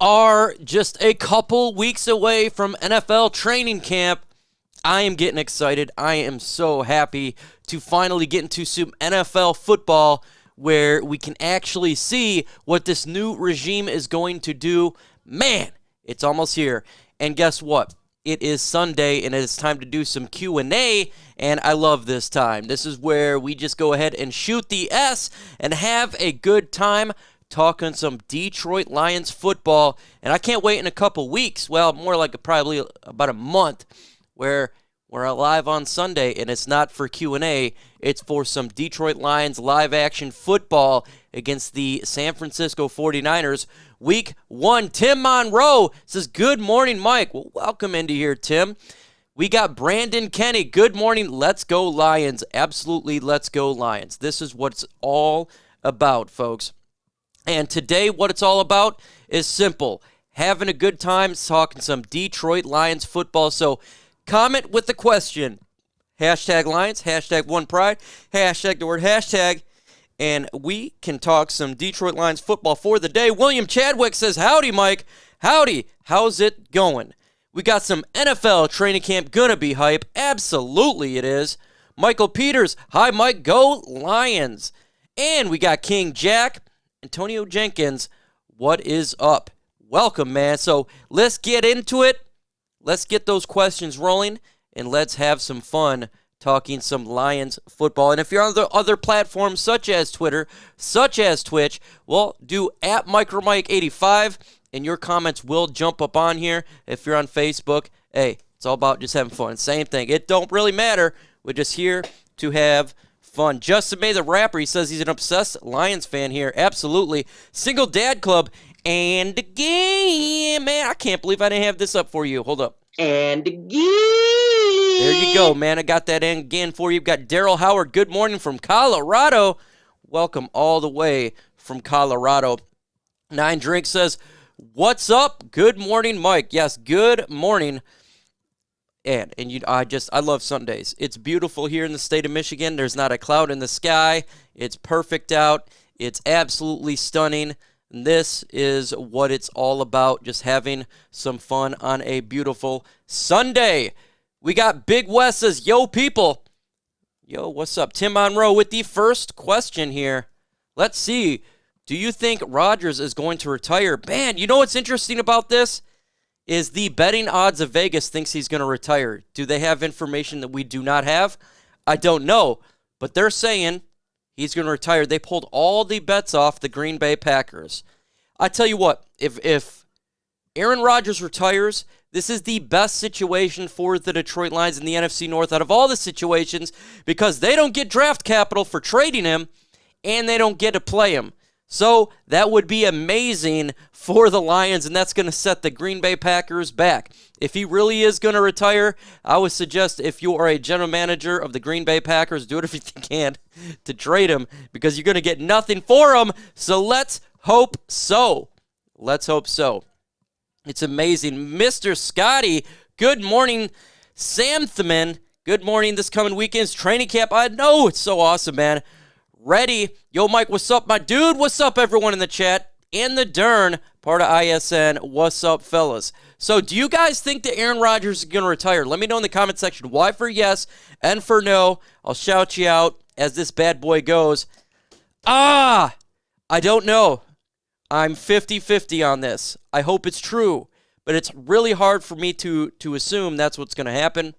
are just a couple weeks away from NFL training camp. I am getting excited. I am so happy to finally get into some NFL football where we can actually see what this new regime is going to do. Man, it's almost here. And guess what? It is Sunday, and it is time to do some Q&A, and I love this time. This is where we just go ahead and shoot the S and have a good time talking some Detroit Lions football. And I can't wait in a couple weeks, well, more like probably about a month, where we're live on Sunday, and it's not for Q&A. It's for some Detroit Lions live-action football against the San Francisco 49ers. Week 1, Tim Monroe says, good morning, Mike. Well, welcome into here, Tim. We got Brandon Kenny. Good morning. Let's go, Lions. Absolutely, let's go, Lions. This is what it's all about, folks. And today, what it's all about is simple. Having a good time talking some Detroit Lions football. So comment with the question. Hashtag Lions, hashtag One Pride, hashtag the word hashtag. And we can talk some Detroit Lions football for the day. William Chadwick says, howdy, Mike. Howdy. How's it going? We got some NFL training camp gonna be hype. Absolutely it is. Michael Peters, hi, Mike. Go Lions. And we got King Jack. Antonio Jenkins, what is up? Welcome, man. So let's get into it. Let's get those questions rolling, and let's have some fun talking some Lions football. And if you're on the other platforms such as Twitter, such as Twitch, well, do at MicroMike85, and your comments will jump up on here. If you're on Facebook, hey, it's all about just having fun. Same thing. It don't really matter. We're just here to have fun. Justin May, the rapper, he says he's an obsessed Lions fan here. Absolutely. Single Dad Club. And again, man, I can't believe I didn't have this up for you. Hold up. And again. There you go, man. I got that in again for you. You've got Daryl Howard. Good morning from Colorado. Welcome all the way from Colorado. Nine Drink says, what's up? Good morning, Mike. Yes, good morning. And I love Sundays. It's beautiful here in the state of Michigan. There's not a cloud in the sky. It's perfect out. It's absolutely stunning. And this is what it's all about, just having some fun on a beautiful Sunday. We got Big Wes says, yo, people. Yo, what's up? Tim Monroe with the first question here. Let's see. Do you think Rodgers is going to retire? Man, you know what's interesting about this? Is the betting odds of Vegas thinks he's going to retire. Do they have information that we do not have? I don't know. But they're saying he's going to retire. They pulled all the bets off the Green Bay Packers. I tell you what, if Aaron Rodgers retires, this is the best situation for the Detroit Lions in the NFC North out of all the situations because they don't get draft capital for trading him and they don't get to play him. So that would be amazing for the Lions, and that's going to set the Green Bay Packers back. If he really is going to retire, I would suggest if you are a general manager of the Green Bay Packers, do whatever you can to trade him because you're going to get nothing for him. So let's hope so. Let's hope so. It's amazing. Mr. Scotty, good morning. Sam Thman, good morning. This coming weekend's training camp. I know, it's so awesome, man. Ready. Yo, Mike, what's up, my dude? What's up, everyone in the chat? In the Dern, part of ISN. What's up, fellas? So, do you guys think that Aaron Rodgers is going to retire? Let me know in the comment section. Y for yes and for no. I'll shout you out as this bad boy goes. I don't know. I'm 50-50 on this. I hope it's true. But it's really hard for me to assume that's what's going to happen.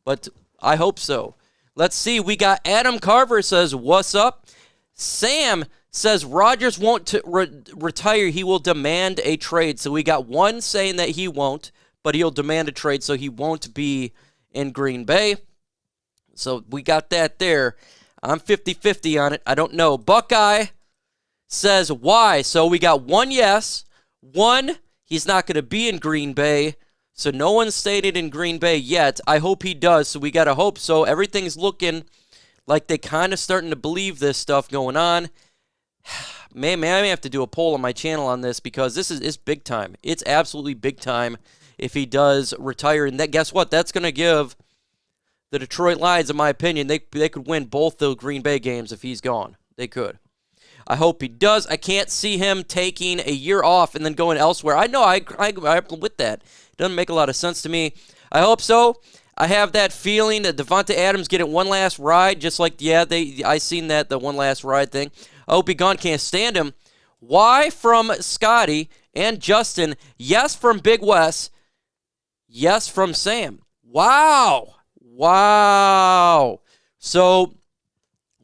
But I hope so. Let's see. We got Adam Carver says, what's up? Sam says Rodgers won't retire. He will demand a trade. So we got one saying that he won't, but he'll demand a trade, so he won't be in Green Bay. So we got that there. I'm 50-50 on it. I don't know. Buckeye says why. So we got one yes. One, he's not going to be in Green Bay. So no one's stated in Green Bay yet. I hope he does, so we got to hope so. Everything's looking like they kind of starting to believe this stuff going on. Man, I may have to do a poll on my channel on this because it's big time. It's absolutely big time if he does retire. And guess what? That's going to give the Detroit Lions, in my opinion, they could win both the Green Bay games if he's gone. They could. I hope he does. I can't see him taking a year off and then going elsewhere. I know, I'm with that. It doesn't make a lot of sense to me. I hope so. I have that feeling that Devonta Adams getting one last ride, just like, I seen that, the one last ride thing. I hope he gone, can't stand him. Why from Scotty and Justin? Yes from Big Wes. Yes from Sam. Wow. So,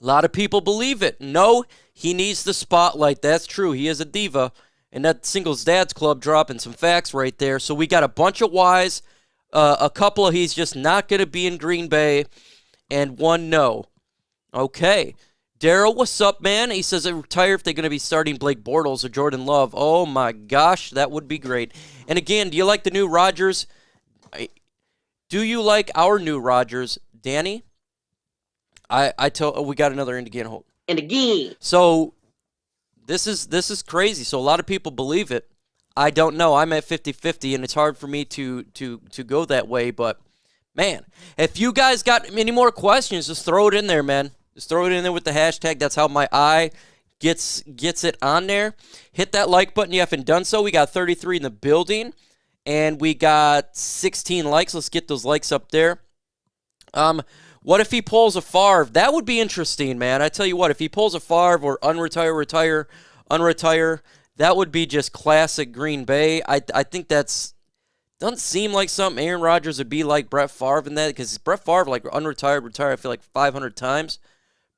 a lot of people believe it. No, he needs the spotlight. That's true. He is a diva. And that Singles Dads Club dropping some facts right there. So we got a bunch of whys. A couple of he's just not going to be in Green Bay, and one no. Okay. Daryl, what's up, man? He says, I retire if they're going to be starting Blake Bortles or Jordan Love. Oh, my gosh, that would be great. And again, do you like the new Rodgers? Do you like our new Rodgers, Danny? We got another end again. Hold. And again. So this is crazy. So a lot of people believe it. I don't know. I'm at 50-50, and it's hard for me to go that way. But, man, if you guys got any more questions, just throw it in there, man. Just throw it in there with the hashtag. That's how my eye gets it on there. Hit that like button. You haven't done so. We got 33 in the building, and we got 16 likes. Let's get those likes up there. What if he pulls a Favre? That would be interesting, man. I tell you what, if he pulls a Favre or unretire, that would be just classic Green Bay. I think that's doesn't seem like something Aaron Rodgers would be like Brett Favre in that, because Brett Favre, like, retired, I feel like 500 times.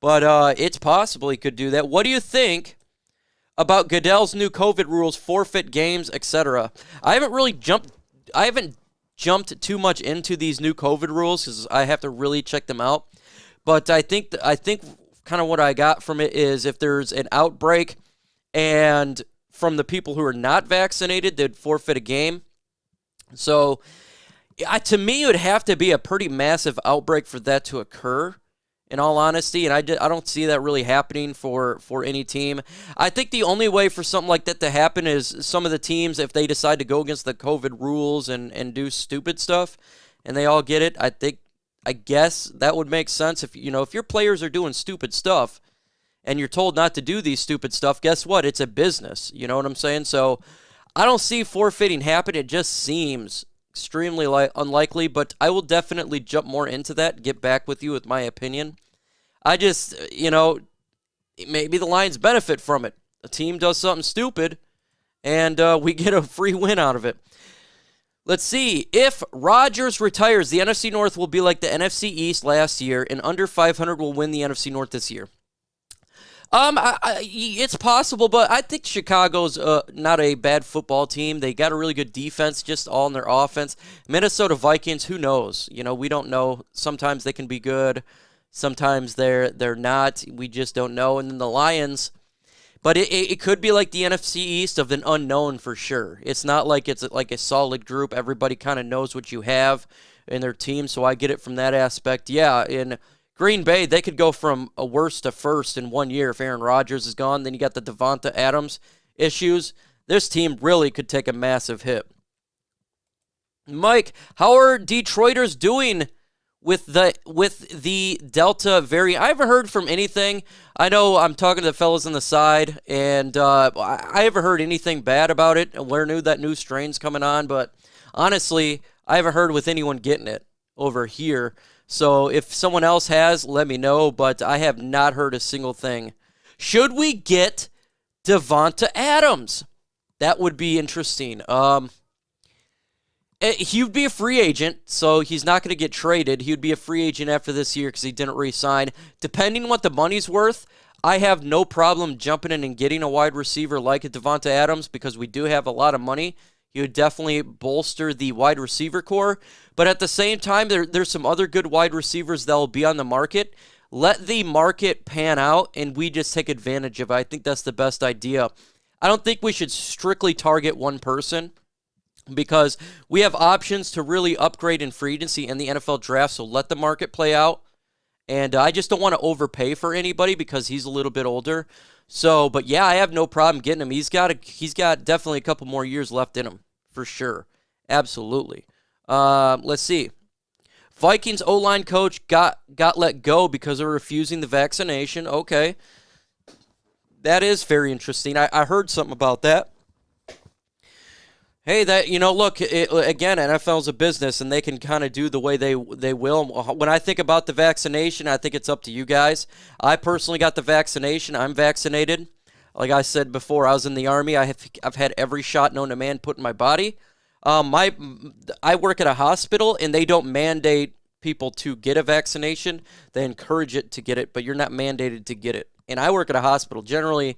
But it's possible he could do that. What do you think about Goodell's new COVID rules, forfeit games, etc.? I haven't jumped too much into these new COVID rules because I have to really check them out. But I think kind of what I got from it is if there's an outbreak and from the people who are not vaccinated, they'd forfeit a game. So to me, it would have to be a pretty massive outbreak for that to occur, in all honesty, and I don't see that really happening for any team. I think the only way for something like that to happen is some of the teams, if they decide to go against the COVID rules and do stupid stuff, and they all get it, I guess that would make sense. If your players are doing stupid stuff, and you're told not to do these stupid stuff, guess what? It's a business. You know what I'm saying? So I don't see forfeiting happen. It just seems extremely unlikely, but I will definitely jump more into that, get back with you with my opinion. I just, maybe the Lions benefit from it. A team does something stupid, and we get a free win out of it. Let's see. If Rodgers retires, the NFC North will be like the NFC East last year, and under 500 will win the NFC North this year. It's possible, but I think Chicago's not a bad football team. They got a really good defense, just all in their offense. Minnesota Vikings, who knows? We don't know. Sometimes they can be good. Sometimes they're not. We just don't know. And then the Lions, but it could be like the NFC East of an unknown for sure. It's not like it's like a solid group. Everybody kind of knows what you have in their team, so I get it from that aspect. Yeah, in Green Bay, they could go from a worst to first in 1 year if Aaron Rodgers is gone. Then you got the Devonta Adams issues. This team really could take a massive hit. Mike, how are Detroiters doing with the Delta variant? I haven't heard from anything. I know I'm talking to the fellas on the side, and I haven't heard anything bad about it. We're new that new strain's coming on, but honestly, I haven't heard with anyone getting it over here. So if someone else has, let me know, but I have not heard a single thing. Should we get Devonta Adams? That would be interesting. He would be a free agent, so he's not going to get traded. He would be a free agent after this year because he didn't re-sign. Depending on what the money's worth, I have no problem jumping in and getting a wide receiver like a Devonta Adams because we do have a lot of money. He would definitely bolster the wide receiver core. But at the same time, there's some other good wide receivers that will be on the market. Let the market pan out, and we just take advantage of it. I think that's the best idea. I don't think we should strictly target one person because we have options to really upgrade in free agency and the NFL draft, so let the market play out. And I just don't want to overpay for anybody because he's a little bit older. So, but yeah, I have no problem getting him. He's got definitely a couple more years left in him, for sure. Absolutely. Let's see. Vikings O-line coach got let go because of refusing the vaccination. Okay. That is very interesting. I heard something about that. Hey, look, again, NFL's a business, and they can kind of do the way they will. When I think about the vaccination, I think it's up to you guys. I personally got the vaccination. I'm vaccinated. Like I said before, I was in the Army. I've had every shot known to man put in my body. I work at a hospital, and they don't mandate people to get a vaccination. They encourage it to get it, but you're not mandated to get it. And I work at a hospital. Generally,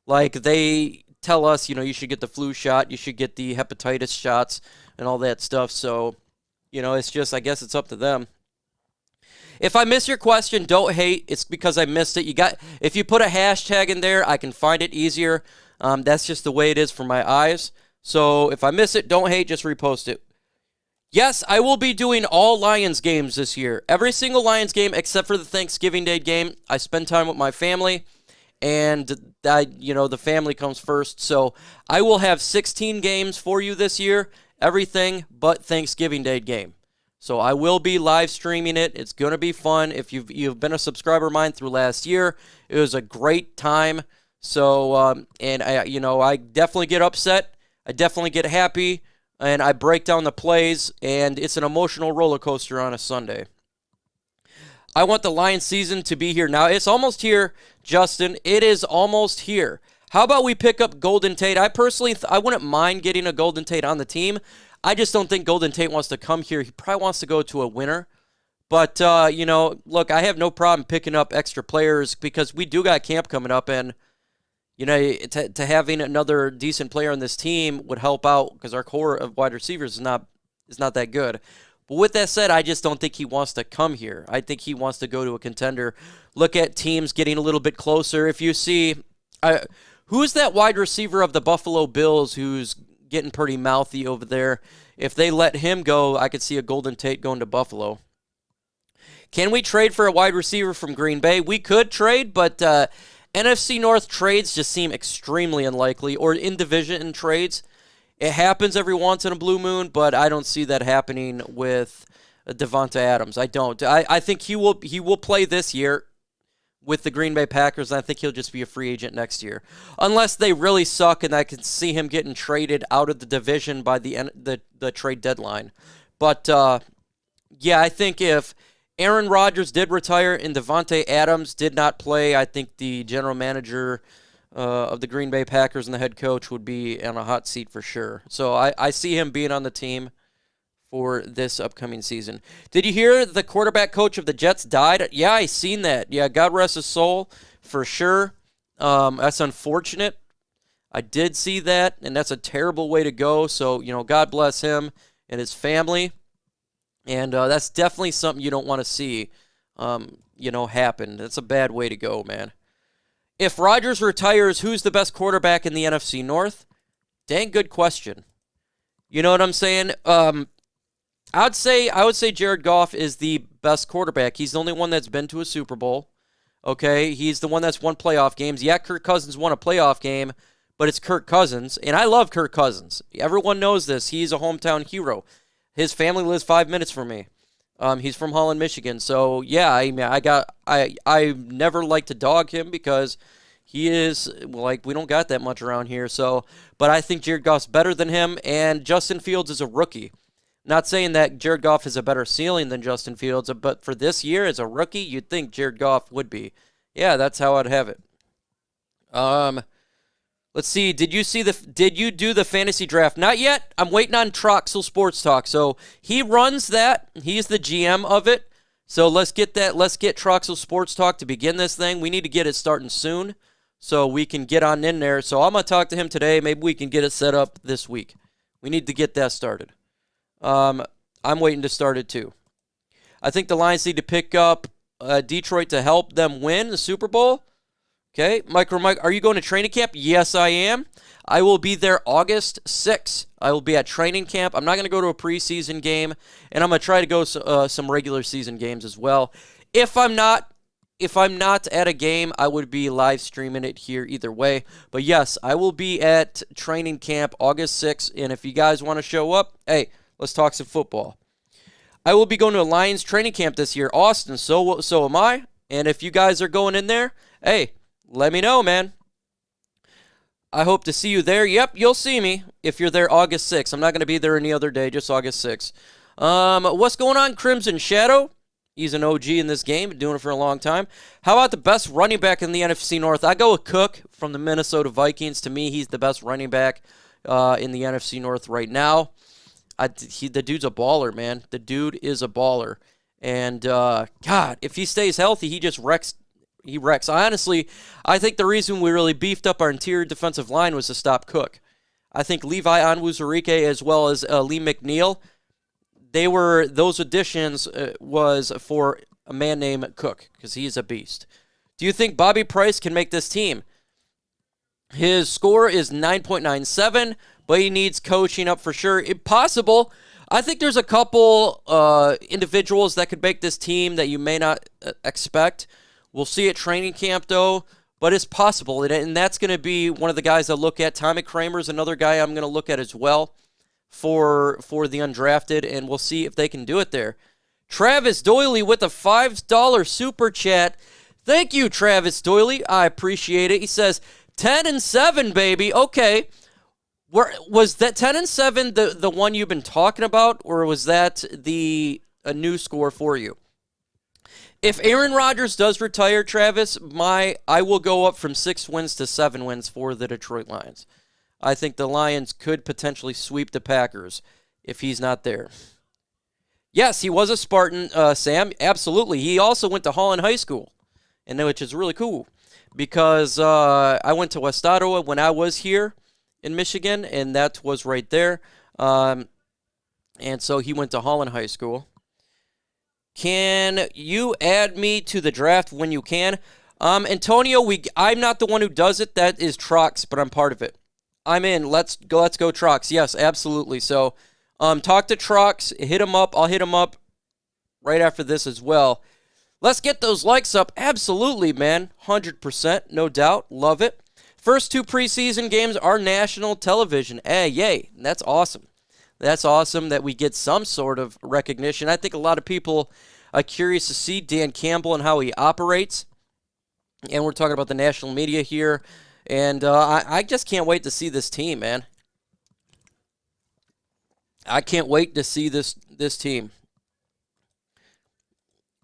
like, they tell us, you should get the flu shot, you should get the hepatitis shots, and all that stuff. So, it's just, I guess it's up to them. If I miss your question, don't hate. It's because I missed it. If you put a hashtag in there, I can find it easier. That's just the way it is for my eyes. So if I miss it, don't hate, just repost it. Yes, I will be doing all Lions games this year. Every single Lions game except for the Thanksgiving Day game. I spend time with my family, and the family comes first. So I will have 16 games for you this year, everything but Thanksgiving Day game. So I will be live streaming it. It's going to be fun. If you've been a subscriber of mine through last year, it was a great time. So and I definitely get upset. I definitely get happy, and I break down the plays, and it's an emotional roller coaster on a Sunday. I want the Lions season to be here now. It's almost here, Justin. It is almost here. How about we pick up Golden Tate? I personally, I wouldn't mind getting a Golden Tate on the team. I just don't think Golden Tate wants to come here. He probably wants to go to a winner. But, look, I have no problem picking up extra players because we do got camp coming up, and to having another decent player on this team would help out because our core of wide receivers is not that good. But with that said, I just don't think he wants to come here. I think he wants to go to a contender. Look at teams getting a little bit closer. If you see, who's that wide receiver of the Buffalo Bills who's getting pretty mouthy over there? If they let him go, I could see a Golden Tate going to Buffalo. Can we trade for a wide receiver from Green Bay? We could trade, but NFC North trades just seem extremely unlikely, or in division trades. It happens every once in a blue moon, but I don't see that happening with Devonta Adams. I don't. I think he will play this year with the Green Bay Packers, and I think he'll just be a free agent next year. Unless they really suck, and I can see him getting traded out of the division by the trade deadline. But, yeah, I think if Aaron Rodgers did retire and Devonta Adams did not play, I think the general manager of the Green Bay Packers and the head coach would be on a hot seat for sure. So I see him being on the team for this upcoming season. Did you hear the quarterback coach of the Jets died? Yeah, I seen that. Yeah, God rest his soul for sure. That's unfortunate. I did see that, and that's a terrible way to go. So, God bless him and his family. And that's definitely something you don't want to see, happen. That's a bad way to go, man. If Rodgers retires, who's the best quarterback in the NFC North? Dang good question. You know what I'm saying? I would say Jared Goff is the best quarterback. He's the only one that's been to a Super Bowl. Okay, he's the one that's won playoff games. Yeah, Kirk Cousins won a playoff game, but it's Kirk Cousins, and I love Kirk Cousins. Everyone knows this. He's a hometown hero. His family lives 5 minutes from me. He's from Holland, Michigan. So yeah, I never like to dog him because he is we don't got that much around here. So, but I think Jared Goff's better than him, and Justin Fields is a rookie. Not saying that Jared Goff has a better ceiling than Justin Fields, but for this year as a rookie, you'd think Jared Goff would be. Yeah, that's how I'd have it. Let's see. Did you do the fantasy draft? Not yet. I'm waiting on Troxel Sports Talk. So he runs that. He's the GM of it. So let's get that. Let's get Troxel Sports Talk to begin this thing. We need to get it starting soon so we can get on in there. So I'm going to talk to him today. Maybe we can get it set up this week. We need to get that started. I'm waiting to start it too. I think the Lions need to pick up Detroit to help them win the Super Bowl. Okay, Mike, are you going to training camp? Yes, I am. I will be there August 6th. I will be at training camp. I'm not going to go to a preseason game, and I'm going to try to go some regular season games as well. If I'm not at a game, I would be live streaming it here either way. But yes, I will be at training camp August 6th, and if you guys want to show up, hey, let's talk some football. I will be going to a Lions training camp this year, Austin. So am I. And if you guys are going in there, hey, let me know, man. I hope to see you there. Yep, you'll see me if you're there August 6th. I'm not going to be there any other day, just August 6th. What's going on, Crimson Shadow? He's an OG in this game, been doing it for a long time. How about the best running back in the NFC North? I go with Cook from the Minnesota Vikings. To me, he's the best running back in the NFC North right now. The dude's a baller, man. The dude is a baller. And, God, if he stays healthy, he just wrecks. He wrecks. Honestly, I think the reason we really beefed up our interior defensive line was to stop Cook. I think Levi Onwuzurike as well as Lee McNeil, those additions was for a man named Cook because he's a beast. Do you think Bobby Price can make this team? His score is 9.97, but he needs coaching up for sure. Possible. I think there's a couple individuals that could make this team that you may not expect. We'll see at training camp, though, but it's possible, and that's going to be one of the guys I look at. Tommy Kramer's another guy I'm going to look at as well for the undrafted, and we'll see if they can do it there. Travis Doyley with a $5 super chat. Thank you, Travis Doyley. I appreciate it. He says, 10-7, baby. Okay. Was that 10-7 the one you've been talking about, or was that a new score for you? If Aaron Rodgers does retire, Travis, I will go up from 6 wins to 7 wins for the Detroit Lions. I think the Lions could potentially sweep the Packers if he's not there. Yes, he was a Spartan, Sam. Absolutely. He also went to Holland High School, which is really cool because I went to West Ottawa when I was here in Michigan, and that was right there. And so he went to Holland High School. Can you add me to the draft when you can? Antonio, I'm not the one who does it. That is Trox, but I'm part of it. I'm in. Let's go, Trox. Yes, absolutely. So talk to Trox. Hit him up. I'll hit him up right after this as well. Let's get those likes up. Absolutely, man. 100%. No doubt. Love it. First 2 preseason games are national television. Hey, yay. That's awesome. That's awesome that we get some sort of recognition. I think a lot of people are curious to see Dan Campbell and how he operates. And we're talking about the national media here. And I just can't wait to see this team, man. I can't wait to see this team.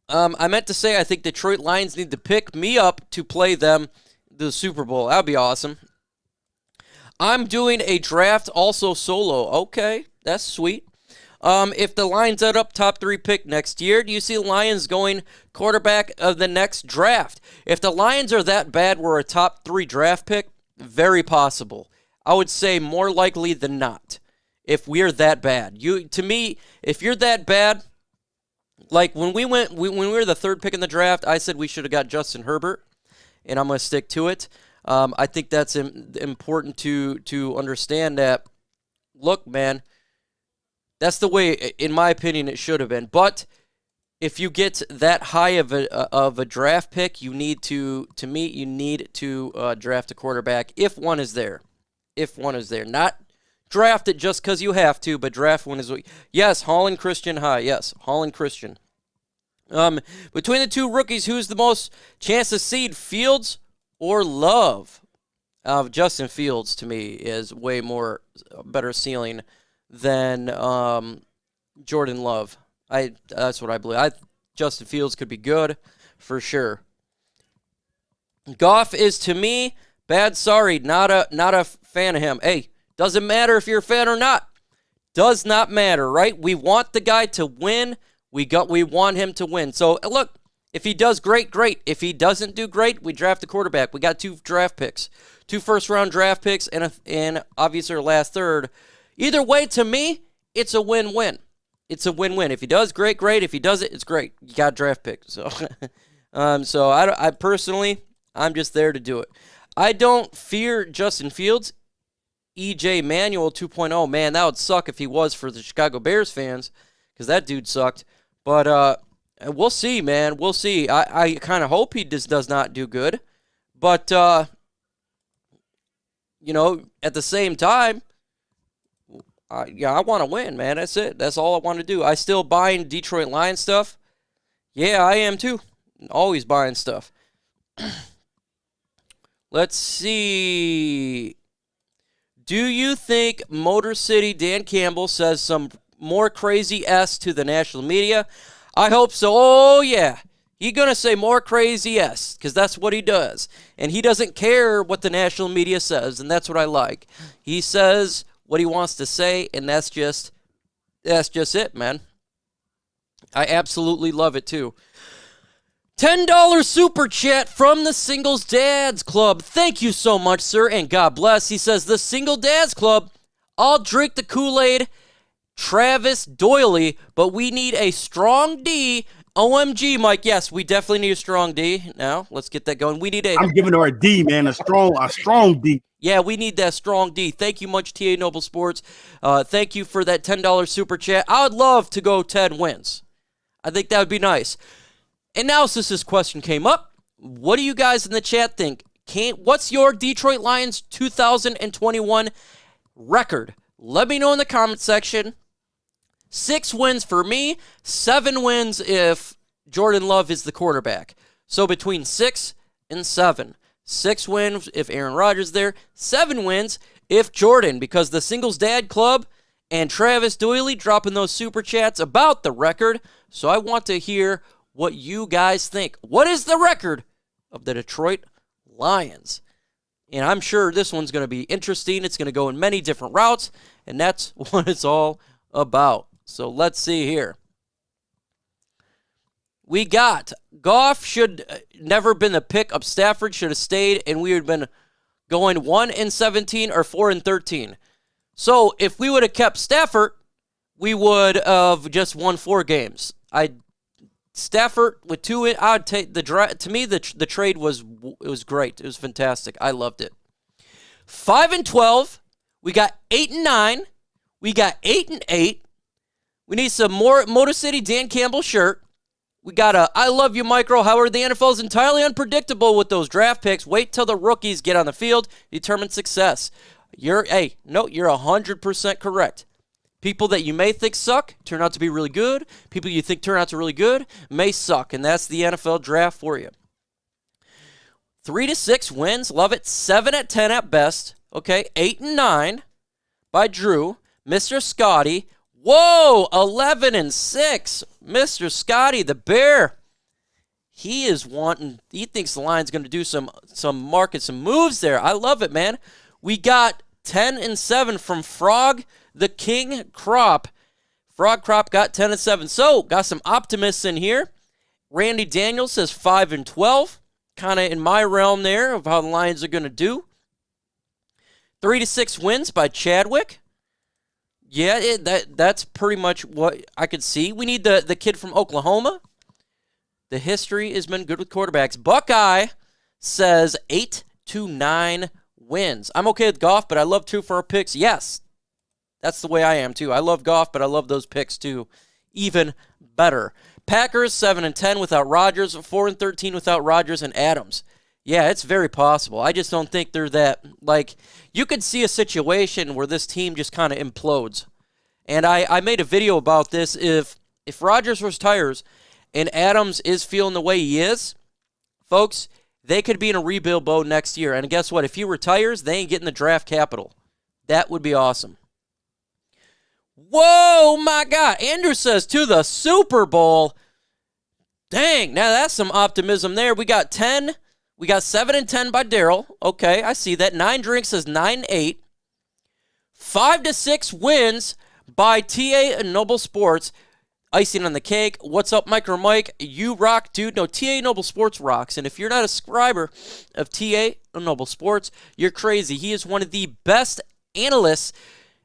I meant to say I think Detroit Lions need to pick me up to play them the Super Bowl. That would be awesome. I'm doing a draft also solo. Okay, that's sweet. If the Lions end up top 3 pick next year, do you see the Lions going quarterback of the next draft? If the Lions are that bad, we're a top 3 draft pick, very possible. I would say more likely than not. If we're that bad, to me, if you're that bad, like when we were the 3rd pick in the draft, I said we should have got Justin Herbert, and I'm going to stick to it. I think that's important to understand that. Look, man, that's the way, in my opinion, it should have been. But if you get that high of a draft pick, you need to draft a quarterback if one is there. If one is there, not draft it just because you have to, but draft one is. Yes, Holland Christian high. Yes, Holland Christian. Between the 2 rookies, who's the most chance to seed, Fields or Love? Justin Fields, to me, is way more better ceiling than Jordan Love. That's what I believe. Justin Fields could be good for sure. Goff is, to me, bad. Sorry, not a fan of him. Hey, doesn't matter if you're a fan or not. Does not matter, right? We want the guy to win. We want him to win. So look, if he does great, great. If he doesn't do great, we draft a quarterback. We got 2 draft picks, 2 first-round draft picks, and obviously our last third. Either way, to me, it's a win-win. It's a win-win. If he does great, great. If he does it, it's great. You got a draft pick. So, I personally, I'm just there to do it. I don't fear Justin Fields. EJ Manuel 2.0. Man, that would suck if he was for the Chicago Bears fans, because that dude sucked. But we'll see, man. We'll see. I kind of hope he just does not do good. But, at the same time, I want to win, man. That's it. That's all I want to do. I still buying Detroit Lions stuff. Yeah, I am too. Always buying stuff. Let's see. Do you think Motor City Dan Campbell says some more crazy S to the national media? I hope so. Oh, yeah. He's going to say more crazy S because that's what he does. And he doesn't care what the national media says, and that's what I like. He says what he wants to say, and that's just it, man. I absolutely love it, too. $10 super chat from the Singles Dads Club. Thank you so much, sir, and God bless. He says, the Single Dads Club, I'll drink the Kool-Aid, Travis Doyley, but we need a strong D. OMG, Mike. Yes, we definitely need a strong D. Now, let's get that going. We need a... I'm giving her a D, man, a strong D. Yeah, we need that strong D. Thank you much, TA Noble Sports. Thank you for that $10 super chat. I would love to go 10 wins. I think that would be nice. And now, since this question came up, what do you guys in the chat think? What's your Detroit Lions 2021 record? Let me know in the comment section. 6 wins for me, 7 wins if Jordan Love is the quarterback. So between 6 and 7. 6 wins if Aaron Rodgers is there, 7 wins if Jordan, because the Singles Dad Club and Travis Doyley dropping those super chats about the record. So I want to hear what you guys think. What is the record of the Detroit Lions? And I'm sure this one's going to be interesting. It's going to go in many different routes, and that's what it's all about. So let's see here. We got Goff should never been the pick up. Stafford should have stayed, and we would have been going 1-17 or 4-13. So if we would have kept Stafford, we would have just won 4 games. Stafford with 2, I'd take the draft. To me, the trade was great. It was fantastic. I loved it. 5-12. We got 8-9. We got 8-8. We need some more Motor City Dan Campbell shirt. We got a I love you, Micro Howard. The NFL is entirely unpredictable with those draft picks. Wait till the rookies get on the field. Determine success. You're 100% correct. People that you may think suck turn out to be really good. People you think turn out to really good may suck, and that's the NFL draft for you. 3-6 wins, love it. 7-10 at best. Okay, 8-9 by Drew. Mr. Scotty. Whoa, 11-6. Mr. Scotty, the Bear. He thinks the Lions going to do some moves there. I love it, man. We got 10-7 from Frog the King Crop. Frog Crop got 10-7. So, got some optimists in here. Randy Daniels says 5-12. Kind of in my realm there of how the Lions are going to do. 3-6 wins by Chadwick. Yeah, that's pretty much what I could see. We need the kid from Oklahoma. The history has been good with quarterbacks. Buckeye says 8-9 wins. I'm okay with Goff, but I love 2 for our picks. Yes, that's the way I am, too. I love Goff, but I love those picks, too. Even better. Packers, 7-10 without Rodgers, 4-13 without Rodgers and Adams. Yeah, it's very possible. I just don't think they're that, you could see a situation where this team just kind of implodes. And I made a video about this. If Rodgers retires and Adams is feeling the way he is, folks, they could be in a rebuild mode next year. And guess what? If he retires, they ain't getting the draft capital. That would be awesome. Whoa, my God. Andrew says to the Super Bowl. Dang, now that's some optimism there. We got 10. We got 7-10 by Daryl. Okay, I see that. 9 Drinks says 9-8. 5-6 wins by TA Noble Sports. Icing on the cake. What's up, Micro Mike? You rock, dude. No, TA Noble Sports rocks. And if you're not a subscriber of TA Noble Sports, you're crazy. He is one of the best analysts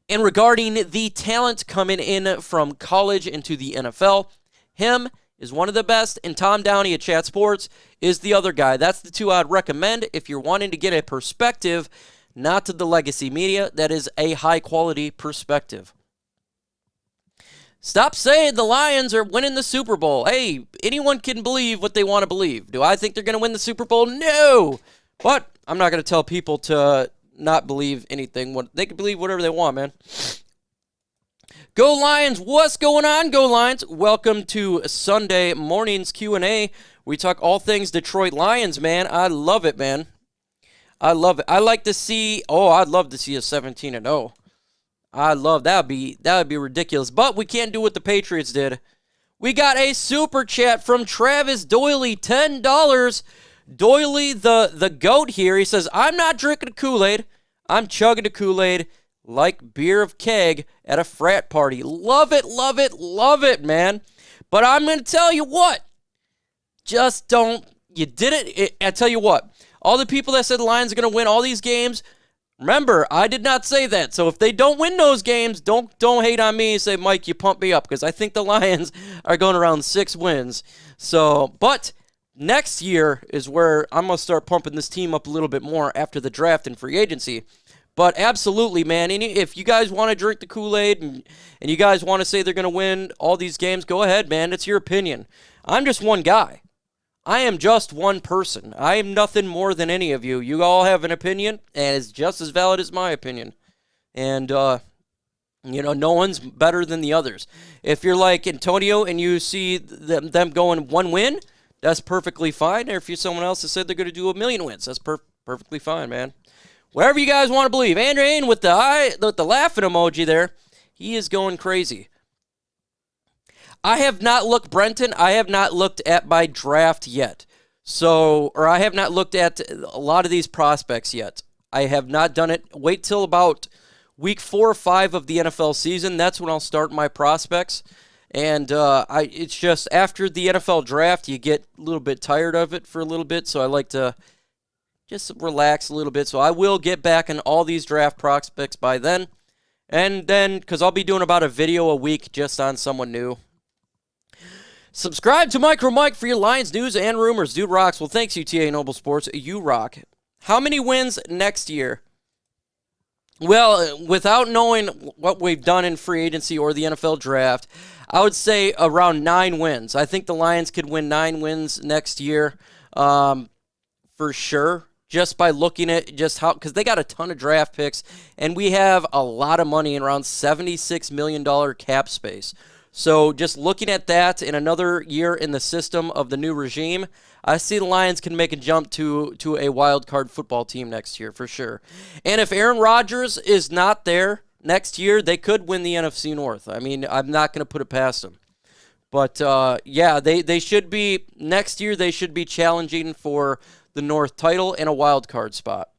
and regarding the talent coming in from college into the NFL. Him is one of the best, and Tom Downey at Chat Sports is the other guy. That's the 2 I'd recommend if you're wanting to get a perspective, not to the legacy media. That is a high-quality perspective. Stop saying the Lions are winning the Super Bowl. Hey, anyone can believe what they want to believe. Do I think they're going to win the Super Bowl? No. But I'm not going to tell people to not believe anything. They can believe whatever they want, man. Go Lions. What's going on, Go Lions? Welcome to Sunday morning's Q&A. We talk all things Detroit Lions, man. I love it, man. I love it. I like to see. Oh, I'd love to see a 17-0. I love that. Would be ridiculous. But we can't do what the Patriots did. We got a super chat from Travis Doyley, $10. Doyley, the GOAT here. He says, I'm not drinking a Kool-Aid. I'm chugging a Kool-Aid like beer of keg at a frat party. Love it, love it, love it, man. But I'm going to tell you what. Just don't. You did it. I tell you what. All the people that said the Lions are going to win all these games, remember, I did not say that. So if they don't win those games, don't hate on me and say, Mike, you pumped me up, because I think the Lions are going around 6 wins. So, but next year is where I'm going to start pumping this team up a little bit more after the draft and free agency. But absolutely, man, if you guys want to drink the Kool-Aid and you guys want to say they're going to win all these games, go ahead, man. It's your opinion. I'm just one guy. I am just one person. I am nothing more than any of you. You all have an opinion, and it's just as valid as my opinion. And, no one's better than the others. If you're like Antonio and you see them going 1 win, that's perfectly fine. Or if you're someone else that said they're going to do 1,000,000 wins, that's perfectly fine, man. Whatever you guys want to believe. Andrew Ain with the laughing emoji there, he is going crazy. I have not looked at my draft yet. Or I have not looked at a lot of these prospects yet. I have not done it. Wait till about week 4 or 5 of the NFL season. That's when I'll start my prospects. And it's just after the NFL draft, you get a little bit tired of it for a little bit. So I like to just relax a little bit. So I will get back on all these draft prospects by then. And then, because I'll be doing about a video a week just on someone new. Subscribe to Micro Mike for your Lions news and rumors. Dude rocks. Well, thanks, UTA Noble Sports. You rock. How many wins next year? Well, without knowing what we've done in free agency or the NFL draft, I would say around 9 wins. I think the Lions could win 9 wins next year for sure, just by looking at just how, because they got a ton of draft picks, and we have a lot of money in around $76 million cap space. So just looking at that in another year in the system of the new regime, I see the Lions can make a jump to a wild card football team next year for sure. And if Aaron Rodgers is not there next year, they could win the NFC North. I mean, I'm not going to put it past them. But, yeah, they should be, next year they should be challenging for the North title and a wild card spot.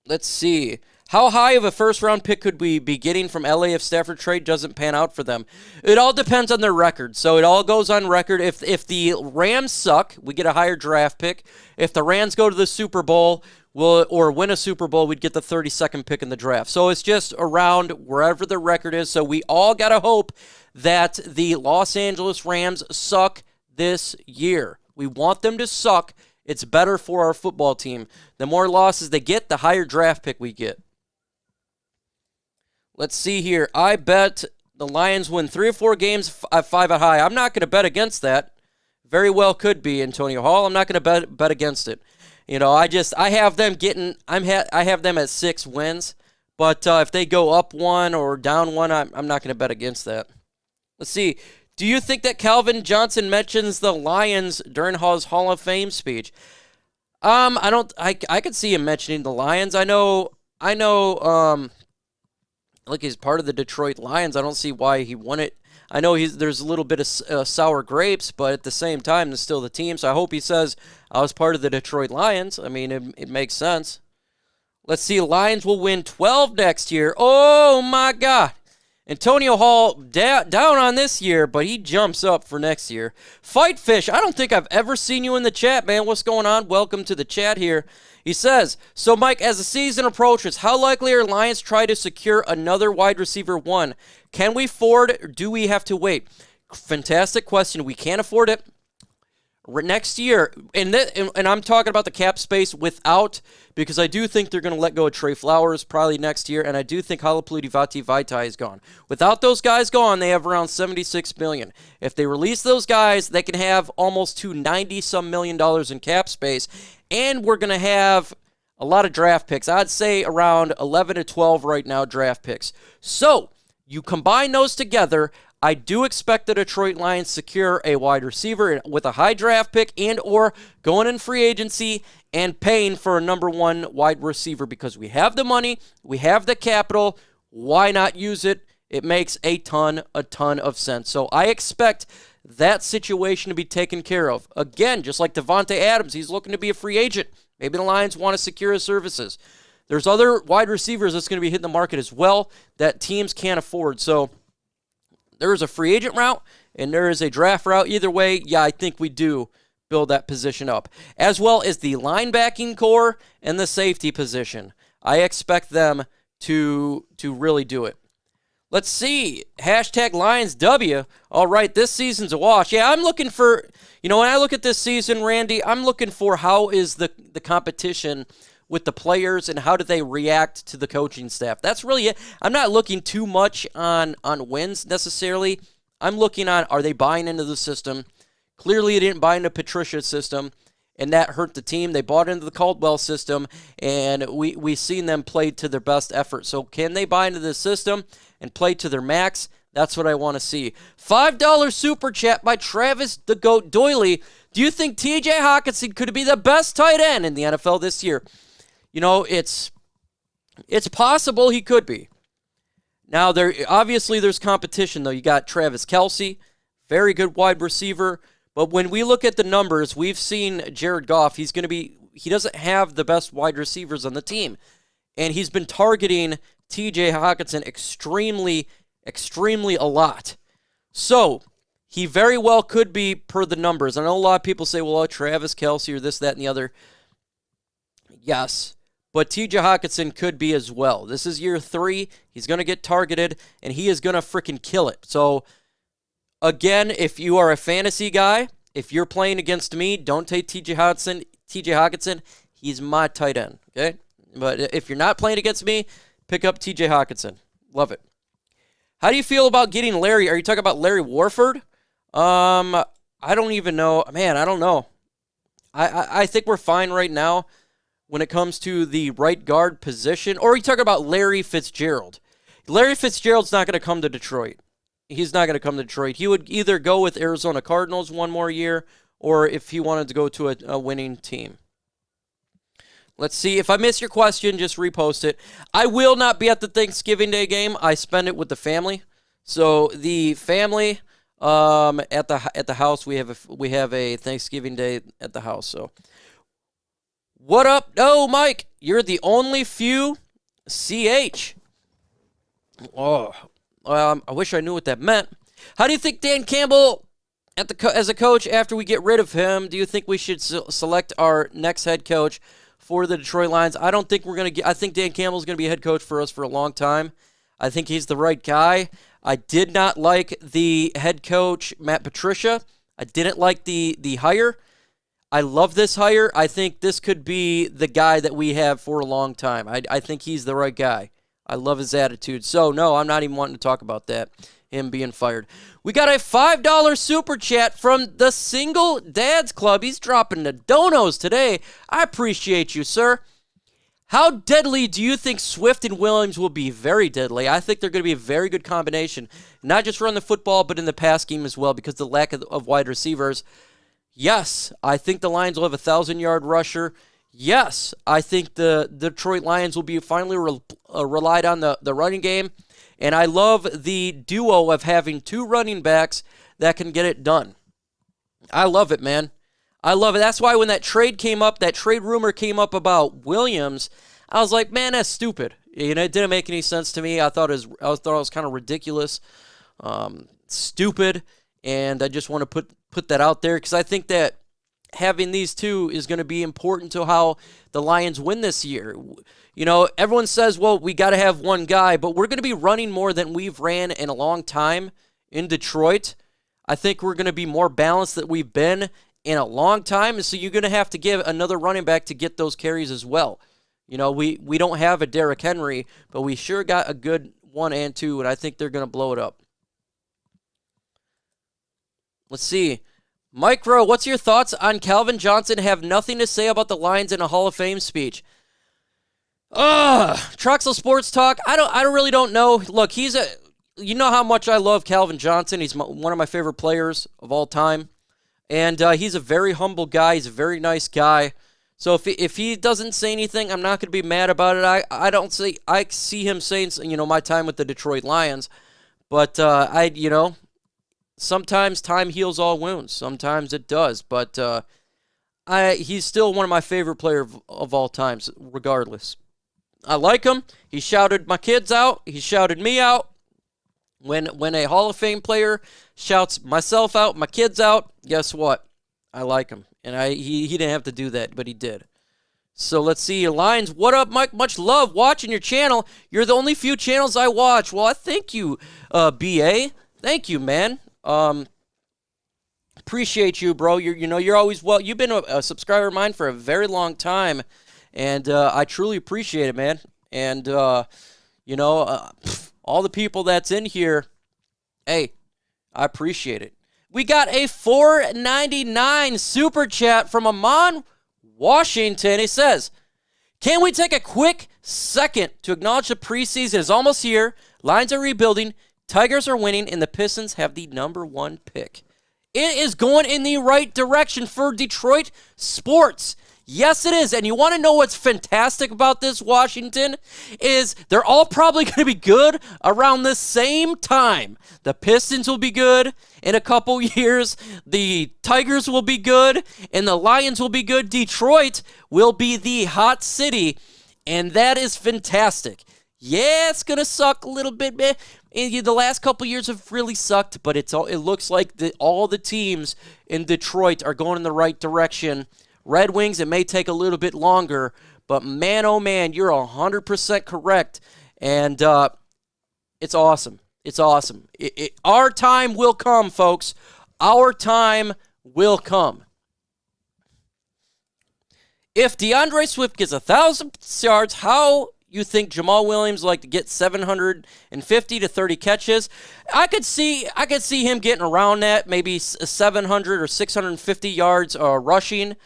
Let's see. How high of a first-round pick could we be getting from LA if Stafford trade doesn't pan out for them? It all depends on their record. So it all goes on record. If the Rams suck, we get a higher draft pick. If the Rams go to the Super Bowl or win a Super Bowl, we'd get the 32nd pick in the draft. So it's just around wherever the record is. So we all got to hope that the Los Angeles Rams suck this year. We want them to suck. It's better for our football team. The more losses they get, the higher draft pick we get. Let's see here. I bet the Lions win 3 or 4 games at 5 at high. I'm not going to bet against that. Very well could be, Antonio Hall. I'm not going to bet against it. You know, I have them I have them at 6 wins. But if they go up 1 or down 1, I'm not going to bet against that. Let's see. Do you think that Calvin Johnson mentions the Lions during his Hall of Fame speech? I could see him mentioning the Lions. I know. Like he's part of the Detroit Lions. I don't see why he won it. I know there's a little bit of sour grapes, but at the same time, it's still the team. So I hope he says I was part of the Detroit Lions. I mean, it makes sense. Let's see. Lions will win 12 next year. Oh, my God. Antonio Hall down on this year, but he jumps up for next year. Fight Fish, I don't think I've ever seen you in the chat, man. What's going on? Welcome to the chat here. He says, so Mike, as the season approaches, how likely are Lions try to secure another wide receiver 1? Can we afford it, or do we have to wait? Fantastic question. We can't afford it. Next year, and I'm talking about the cap space without, because I do think they're going to let go of Trey Flowers probably next year, and I do think Halapoulivaati Vaitai is gone. Without those guys gone, they have around $76 million. If they release those guys, they can have almost $90-some million in cap space, and we're going to have a lot of draft picks. I'd say around 11 to 12 right now draft picks. So you combine those together, I do expect the Detroit Lions secure a wide receiver with a high draft pick and or going in free agency and paying for a number 1 wide receiver because we have the money, we have the capital. Why not use it? It makes a ton of sense. So I expect that situation to be taken care of. Again, just like Devontae Adams, he's looking to be a free agent. Maybe the Lions want to secure his services. There's other wide receivers that's going to be hitting the market as well that teams can't afford. So there is a free agent route and there is a draft route. Either way, yeah, I think we do build that position up. As well as the linebacking core and the safety position. I expect them to really do it. Let's see. Hashtag Lions W. All right, this season's a wash. Yeah, I'm looking for, when I look at this season, Randy, I'm looking for how is the competition with the players and how do they react to the coaching staff. That's really it. I'm not looking too much on wins necessarily. I'm looking on, are they buying into the system? Clearly, they didn't buy into Patricia's system, and that hurt the team. They bought into the Caldwell system, and we seen them play to their best effort. So can they buy into the system and play to their max? That's what I want to see. $5 super chat by Travis the Goat Doyley. Do you think TJ Hockenson could be the best tight end in the NFL this year? It's possible he could be. Now, there's competition, though. You got Travis Kelce, very good wide receiver. But when we look at the numbers, we've seen Jared Goff. He doesn't have the best wide receivers on the team. And he's been targeting TJ Hockenson extremely a lot. So, he very well could be per the numbers. I know a lot of people say, well, Travis Kelce or this, that, and the other. Yes, but TJ Hockenson could be as well. This is year 3. He's going to get targeted, and he is going to freaking kill it. So, again, if you are a fantasy guy, if you're playing against me, don't take TJ Hockenson. He's my tight end, okay? But if you're not playing against me, pick up TJ Hockenson. Love it. How do you feel about getting Larry? Are you talking about Larry Warford? I don't even know. Man, I don't know. I think we're fine right now when it comes to the right guard position. Or are you talking about Larry Fitzgerald? Larry Fitzgerald's not going to come to Detroit. He's not going to come to Detroit. He would either go with Arizona Cardinals one more year, or if he wanted to go to a winning team. Let's see. If I miss your question, just repost it. I will not be at the Thanksgiving Day game. I spend it with the family. So the family at the house, we have a Thanksgiving Day at the house. So what up? Oh, Mike, you're the only few CH. Oh, I wish I knew what that meant. How do you think Dan Campbell as a coach after we get rid of him? Do you think we should select our next head coach for the Detroit Lions? I don't think we're going to get. I think Dan Campbell's going to be a head coach for us for a long time. I think he's the right guy. I did not like the head coach, Matt Patricia. I didn't like the hire. I love this hire. I think this could be the guy that we have for a long time. I think he's the right guy. I love his attitude. So, no, I'm not even wanting to talk about that, him being fired. We got a $5 super chat from the Single Dads Club. He's dropping the donos today. I appreciate you, sir. How deadly do you think Swift and Williams will be? Very deadly. I think they're going to be a very good combination. Not just run the football, but in the pass game as well because of the lack of wide receivers. Yes, I think the Lions will have a 1,000-yard rusher. Yes, I think the Detroit Lions will be finally relied on the running game. And I love the duo of having two running backs that can get it done. I love it, man. I love it. That's why when that trade came up, that trade rumor came up about Williams, I was like, man, that's stupid. You know, it didn't make any sense to me. I thought it was kind of ridiculous, stupid, and I just want to put that out there because I think that having these two is going to be important to how the Lions win this year. You know, everyone says, well, we got to have one guy, but we're going to be running more than we've ran in a long time in Detroit. I think we're going to be more balanced than we've been in a long time, so you're going to have to give another running back to get those carries as well. You know, we don't have a Derrick Henry, but we sure got a good 1 and 2, and I think they're going to blow it up. Let's see. Micro, what's your thoughts on Calvin Johnson have nothing to say about the Lions in a Hall of Fame speech? Troxel Sports Talk, I really don't know. Look, you know how much I love Calvin Johnson. He's one of my favorite players of all time. And he's a very humble guy. He's a very nice guy. So if he doesn't say anything, I'm not going to be mad about it. I see him saying, my time with the Detroit Lions. But, sometimes time heals all wounds. Sometimes it does. But he's still one of my favorite players of all times, regardless. I like him. He shouted my kids out. He shouted me out. When a Hall of Fame player shouts myself out, my kids out, guess what? I like him. And he didn't have to do that, but he did. So let's see. Lions, what up, Mike? Much love watching your channel. You're the only few channels I watch. Well, I thank you, BA. Thank you, man. Appreciate you, bro. You're always you've been a subscriber of mine for a very long time, and I truly appreciate it, man. And all the people that's in here, hey, I appreciate it. We got a $4.99 super chat from Amon Washington. He says, "Can we take a quick second to acknowledge the preseason is almost here? Lions are rebuilding, Tigers are winning, and the Pistons have the #1 pick. It is going in the right direction for Detroit sports." Yes, it is. And you want to know what's fantastic about this, Washington, is they're all probably going to be good around the same time. The Pistons will be good in a couple years. The Tigers will be good, and the Lions will be good. Detroit will be the hot city, and that is fantastic. Yeah, it's going to suck a little bit, man. The last couple years have really sucked, but it looks like all the teams in Detroit are going in the right direction. Red Wings, it may take a little bit longer, but man, oh man, you're 100% correct, and it's awesome. It's awesome. Our time will come, folks. Our time will come. If DeAndre Swift gets 1,000 yards, how you think Jamal Williams like to get 750 to 30 catches? I could see him getting around that, maybe 700 or 650 yards rushing.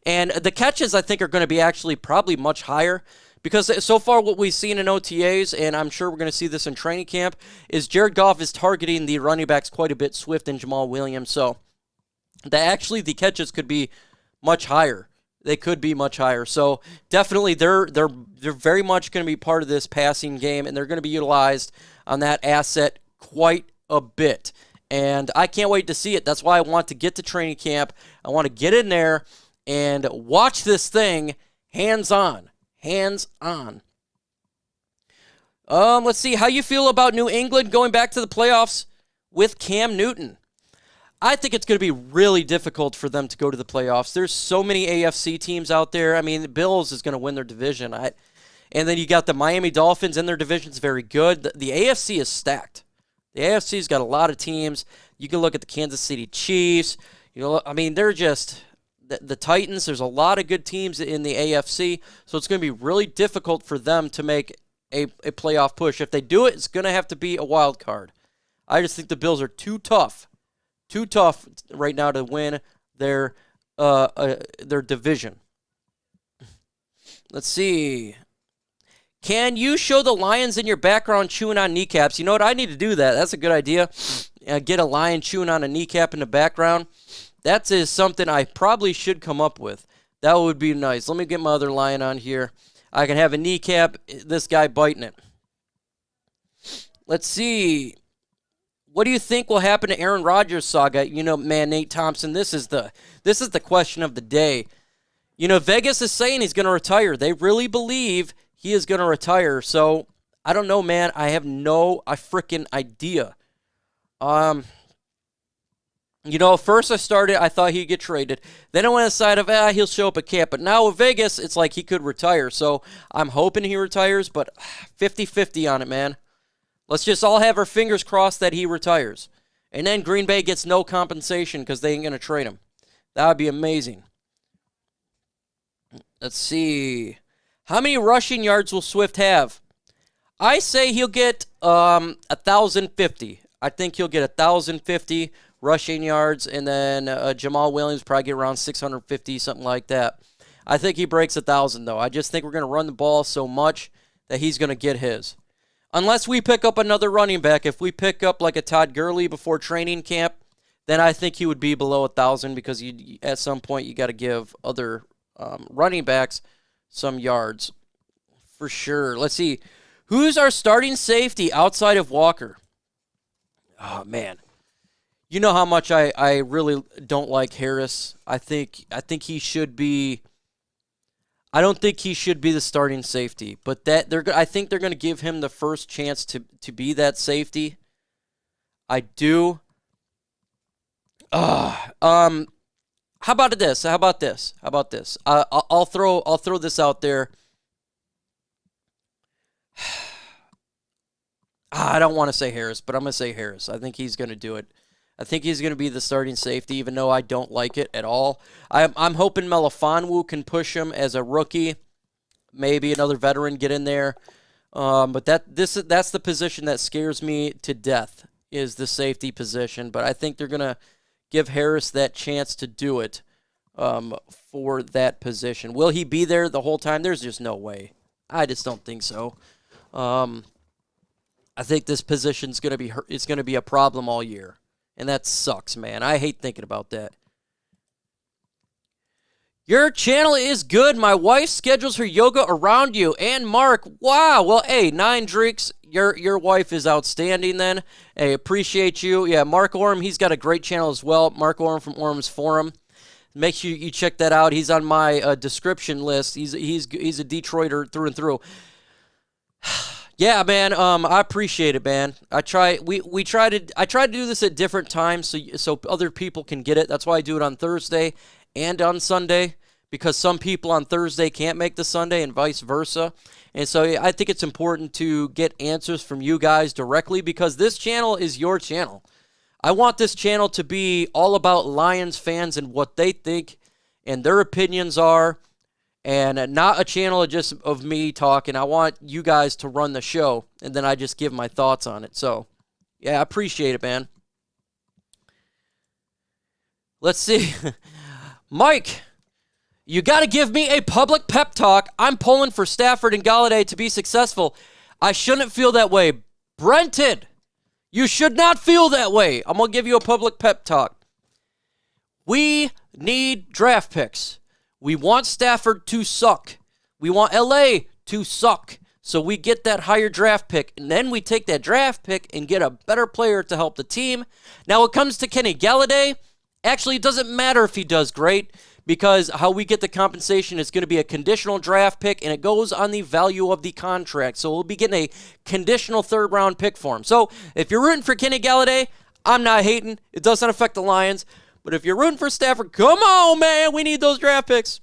And the catches, I think, are going to be actually probably much higher because so far what we've seen in OTAs, and I'm sure we're going to see this in training camp, is Jared Goff is targeting the running backs quite a bit, Swift and Jamal Williams. So the catches could be much higher. They could be much higher. So definitely they're very much going to be part of this passing game, and they're going to be utilized on that asset quite a bit. And I can't wait to see it. That's why I want to get to training camp. I want to get in there and watch this thing hands-on. Hands-on. Let's see. How you feel about New England going back to the playoffs with Cam Newton? I think it's going to be really difficult for them to go to the playoffs. There's so many AFC teams out there. I mean, the Bills is going to win their division. And then you got the Miami Dolphins in their division's very good. The AFC is stacked. The AFC's got a lot of teams. You can look at the Kansas City Chiefs. They're just... The Titans, there's a lot of good teams in the AFC, so it's going to be really difficult for them to make a playoff push. If they do it, it's going to have to be a wild card. I just think the Bills are too tough right now to win their division. Let's see. Can you show the lions in your background chewing on kneecaps? You know what? I need to do that. That's a good idea. Get a lion chewing on a kneecap in the background. That is something I probably should come up with. That would be nice. Let me get my other lion on here. I can have a kneecap, this guy biting it. Let's see. What do you think will happen to Aaron Rodgers' saga? Nate Thompson, this is the question of the day. Vegas is saying he's going to retire. They really believe he is going to retire. So, I don't know, man. I have no freaking idea. First I thought he'd get traded. Then I went on the side of, he'll show up at camp. But now with Vegas, it's like he could retire. So I'm hoping he retires, but 50-50 on it, man. Let's just all have our fingers crossed that he retires. And then Green Bay gets no compensation because they ain't going to trade him. That would be amazing. Let's see. How many rushing yards will Swift have? I say he'll get 1,050. I think he'll get 1,050 rushing yards, and then Jamal Williams probably get around 650, something like that. I think he breaks 1,000, though. I just think we're going to run the ball so much that he's going to get his. unless we pick up another running back, if we pick up like a Todd Gurley before training camp, then I think he would be below 1,000 because at some point you got to give other running backs some yards for sure. Let's see. Who's our starting safety outside of Walker? Oh, man. You know how much I really don't like Harris. I think he should be. I don't think he should be the starting safety, but I think they're going to give him the first chance to be that safety. I do. How about this? I'll throw this out there. I don't want to say Harris, but I'm going to say Harris. I think he's going to do it. I think he's going to be the starting safety, even though I don't like it at all. I'm hoping Melifonwu can push him as a rookie. Maybe another veteran get in there. But that's the position that scares me to death, is the safety position. But I think they're going to give Harris that chance to do it for that position. Will he be there the whole time? There's just no way. I just don't think so. I think this position's going to be a problem all year. And that sucks, man. I hate thinking about that. Your channel is good. My wife schedules her yoga around you. And Mark, wow. Well, hey, 9 drinks. Your wife is outstanding then. Hey, appreciate you. Yeah, Mark Orm, he's got a great channel as well. Mark Orm from Orm's Forum. Make sure you check that out. He's on my description list. He's a Detroiter through and through. Yeah, man. I appreciate it, man. I try to do this at different times so other people can get it. That's why I do it on Thursday and on Sunday, because some people on Thursday can't make the Sunday and vice versa. And so I think it's important to get answers from you guys directly, because this channel is your channel. I want this channel to be all about Lions fans and what they think and their opinions are, and not a channel just of me talking. I want you guys to run the show, and then I just give my thoughts on it. So, yeah, I appreciate it, man. Let's see. Mike, you got to give me a public pep talk. I'm pulling for Stafford and Galladay to be successful. I shouldn't feel that way. Brenton, you should not feel that way. I'm going to give you a public pep talk. We need draft picks. We want Stafford to suck. We want LA to suck. So we get that higher draft pick, and then we take that draft pick and get a better player to help the team. Now, when it comes to Kenny Galladay, actually, it doesn't matter if he does great, because how we get the compensation is going to be a conditional draft pick, and it goes on the value of the contract. So we'll be getting a conditional third-round pick for him. So if you're rooting for Kenny Galladay, I'm not hating. It doesn't affect the Lions. But if you're rooting for Stafford, come on, man. We need those draft picks.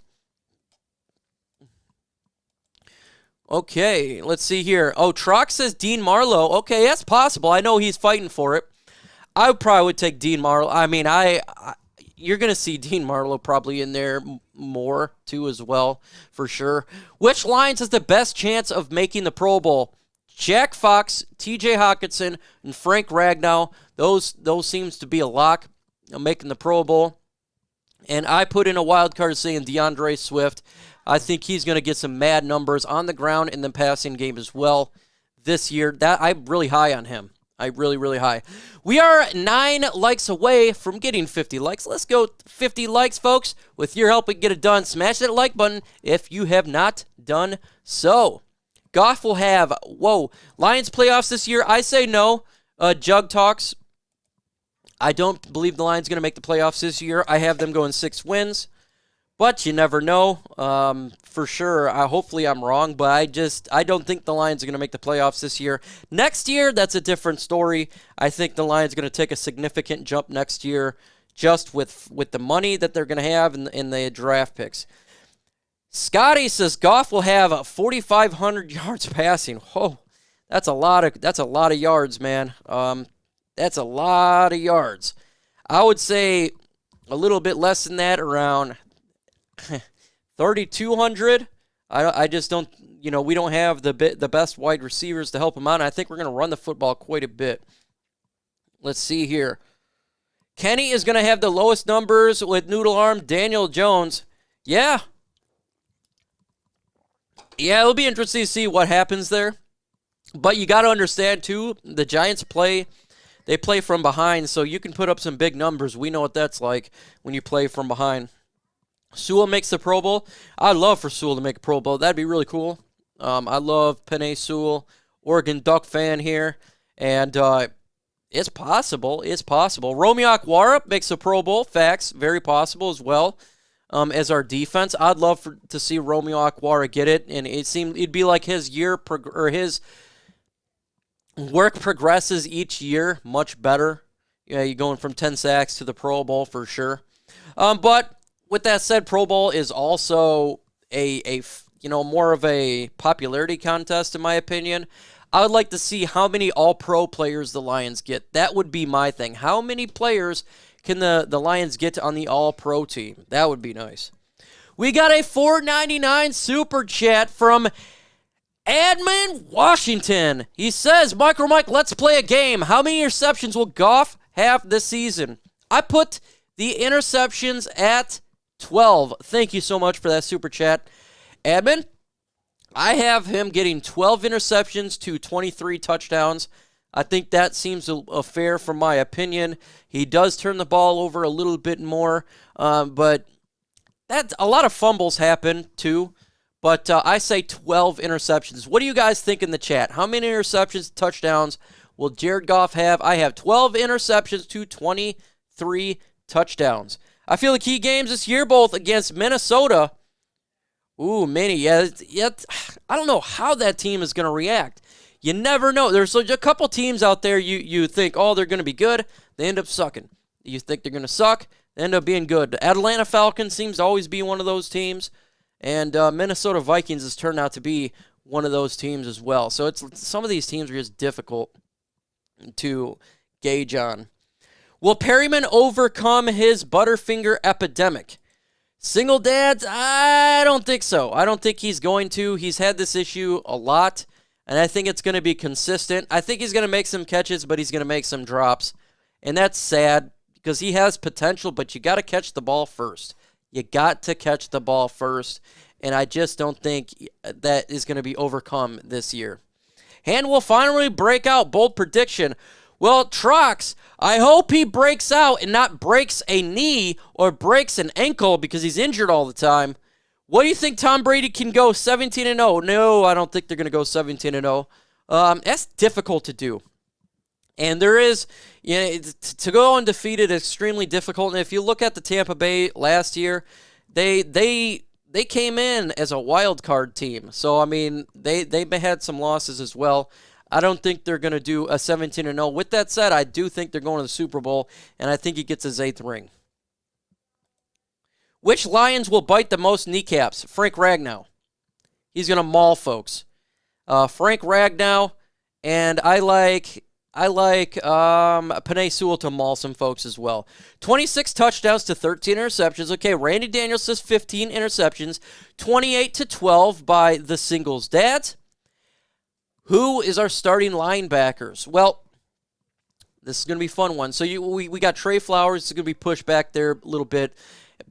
Okay, let's see here. Oh, Trox says Dean Marlowe. Okay, that's possible. I know he's fighting for it. I probably would take Dean Marlowe. I mean, you're going to see Dean Marlowe probably in there more, too, as well, for sure. Which Lions has the best chance of making the Pro Bowl? Jack Fox, T.J. Hockenson, and Frank Ragnow. Those seems to be a lock of making the Pro Bowl. And I put in a wild card saying DeAndre Swift. I think he's going to get some mad numbers on the ground in the passing game as well this year. I'm really high on him. I'm really, really high. We are 9 likes away from getting 50 likes. Let's go 50 likes, folks. With your help, we can get it done. Smash that like button if you have not done so. Goff will have, Lions playoffs this year? I say no. Jug talks. I don't believe the Lions going to make the playoffs this year. I have them going 6 wins. But you never know. For sure, hopefully I'm wrong, but I don't think the Lions are going to make the playoffs this year. Next year, that's a different story. I think the Lions are going to take a significant jump next year, just with the money that they're going to have in the draft picks. Scotty says Goff will have 4,500 yards passing. Whoa, that's a lot of yards, man. That's a lot of yards. I would say a little bit less than that, around 3,200. I just don't, we don't have the best wide receivers to help him out. And I think we're going to run the football quite a bit. Let's see here. Kenny is going to have the lowest numbers with noodle arm. Daniel Jones. Yeah. Yeah, it'll be interesting to see what happens there. But you got to understand, too, the Giants they play from behind, so you can put up some big numbers. We know what that's like when you play from behind. Sewell makes the Pro Bowl. I'd love for Sewell to make a Pro Bowl. That'd be really cool. I love Penei Sewell, Oregon Duck fan here, and it's possible. It's possible. Romeo Okwara makes a Pro Bowl. Facts. Very possible as well. As our defense, I'd love to see Romeo Okwara get it, and it'd be like his his work progresses each year much better. Yeah, you're going from 10 sacks to the Pro Bowl for sure. But with that said, Pro Bowl is also a more of a popularity contest in my opinion. I would like to see how many All-Pro players the Lions get. That would be my thing. How many players can the Lions get on the All-Pro team? That would be nice. We got a $4.99 super chat from Edmund Washington. He says, Micro Mike, let's play a game. How many interceptions will Goff have this season? I put the interceptions at 12. Thank you so much for that super chat, Edmund. I have him getting 12 interceptions to 23 touchdowns. I think that seems a fair from my opinion. He does turn the ball over a little bit more, but a lot of fumbles happen too. But I say 12 interceptions. What do you guys think in the chat? How many interceptions, touchdowns will Jared Goff have? I have 12 interceptions to 23 touchdowns. I feel the key games this year, both against Minnesota. Ooh, many. Yeah, I don't know how that team is going to react. You never know. There's a couple teams out there you think, oh, they're going to be good. They end up sucking. You think they're going to suck. They end up being good. The Atlanta Falcons seems to always be one of those teams. And Minnesota Vikings has turned out to be one of those teams as well. So some of these teams are just difficult to gauge on. Will Perryman overcome his Butterfinger epidemic? Single dads? I don't think so. I don't think he's going to. He's had this issue a lot, and I think it's going to be consistent. I think he's going to make some catches, but he's going to make some drops. And that's sad because he has potential, but you got to catch the ball first. You got to catch the ball first, and I just don't think that is going to be overcome this year. Hand will finally break out. Bold prediction. Well, Trox, I hope he breaks out and not breaks a knee or breaks an ankle because he's injured all the time. What do you think Tom Brady can go 17-0? No, I don't think they're going to go 17-0. That's difficult to do. And there is, to go undefeated is extremely difficult. And if you look at the Tampa Bay last year, they came in as a wild card team. So, I mean, they had some losses as well. I don't think they're going to do a 17-0. With that said, I do think they're going to the Super Bowl, and I think he gets his 8th ring. Which Lions will bite the most kneecaps? Frank Ragnow. He's going to maul folks. Frank Ragnow, and I like Penei Sewell to maul some folks as well. 26 touchdowns to 13 interceptions. Okay, Randy Daniels says 15 interceptions. 28-12 by the singles dads. Who is our starting linebackers? Well, this is going to be a fun one. So we got Trey Flowers. It's going to be pushed back there a little bit.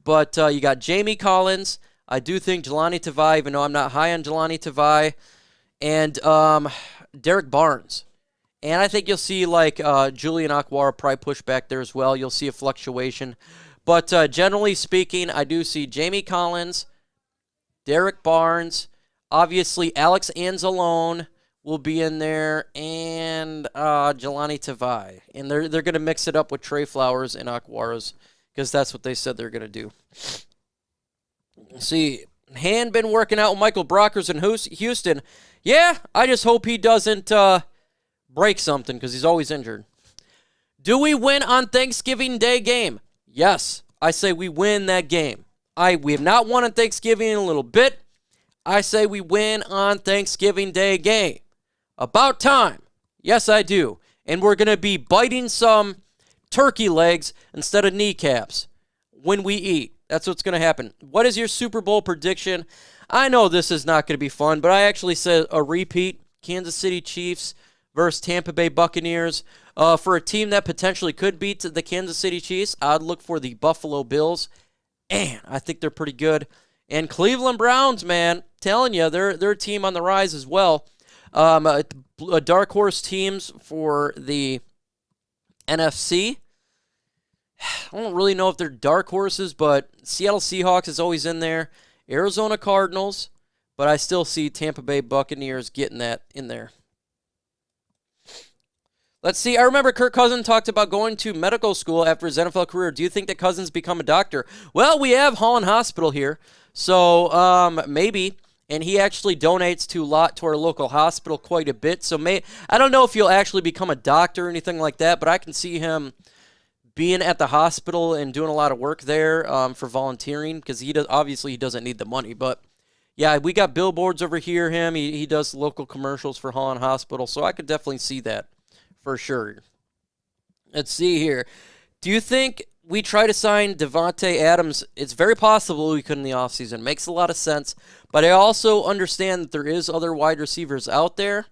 But you got Jamie Collins. I do think Jelani Tavai, even though I'm not high on Jelani Tavai. And Derek Barnes. And I think you'll see like Julian Okwara probably push back there as well. You'll see a fluctuation. But generally speaking, I do see Jamie Collins, Derek Barnes, obviously Alex Anzalone will be in there, and Jelani Tavai. And they're going to mix it up with Trey Flowers and Okwara's because that's what they said they're going to do. See, Hand been working out with Michael Brockers in Houston. Yeah, I just hope he doesn't break something because he's always injured. Do we win on Thanksgiving Day game? Yes, I say we win that game. We have not won on Thanksgiving in a little bit. I say we win on Thanksgiving Day game. About time. Yes, I do. And we're going to be biting some turkey legs instead of kneecaps when we eat. That's what's going to happen. What is your Super Bowl prediction? I know this is not going to be fun, but I actually said a repeat. Kansas City Chiefs versus Tampa Bay Buccaneers. For a team that potentially could beat the Kansas City Chiefs, I'd look for the Buffalo Bills. And I think they're pretty good. And Cleveland Browns, man, telling you, they're a team on the rise as well. Dark horse teams for the NFC. I don't really know if they're dark horses, but Seattle Seahawks is always in there. Arizona Cardinals, but I still see Tampa Bay Buccaneers getting that in there. Let's see. I remember Kirk Cousins talked about going to medical school after his NFL career. Do you think that Cousins become a doctor? Well, we have Holland Hospital here, so maybe. And he actually donates to our local hospital quite a bit. So I don't know if he'll actually become a doctor or anything like that, but I can see him being at the hospital and doing a lot of work there for volunteering, because he doesn't need the money. But yeah, we got billboards over here. He does local commercials for Holland Hospital, so I could definitely see that for sure. Let's see here. Do you think we try to sign Davante Adams? It's very possible we could in the offseason. Makes a lot of sense. But I also understand that there is other wide receivers out there.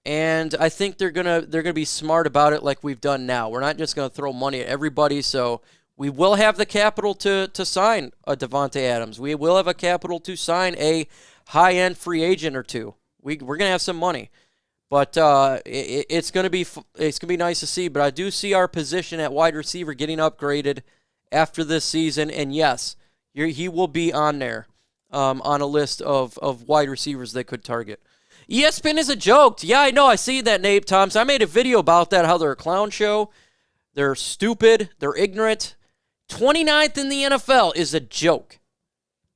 And I think they're gonna be smart about it like we've done now. We're not just gonna throw money at everybody. So we will have the capital to sign a Davante Adams. We will have a capital to sign a high-end free agent or two. We're gonna have some money. But it's gonna be nice to see. But I do see our position at wide receiver getting upgraded after this season. And yes, he will be on there on a list of wide receivers they could target. ESPN is a joke. Yeah, I know. I see that, Nate Thompson. I made a video about that, how they're a clown show. They're stupid. They're ignorant. 29th in the NFL is a joke.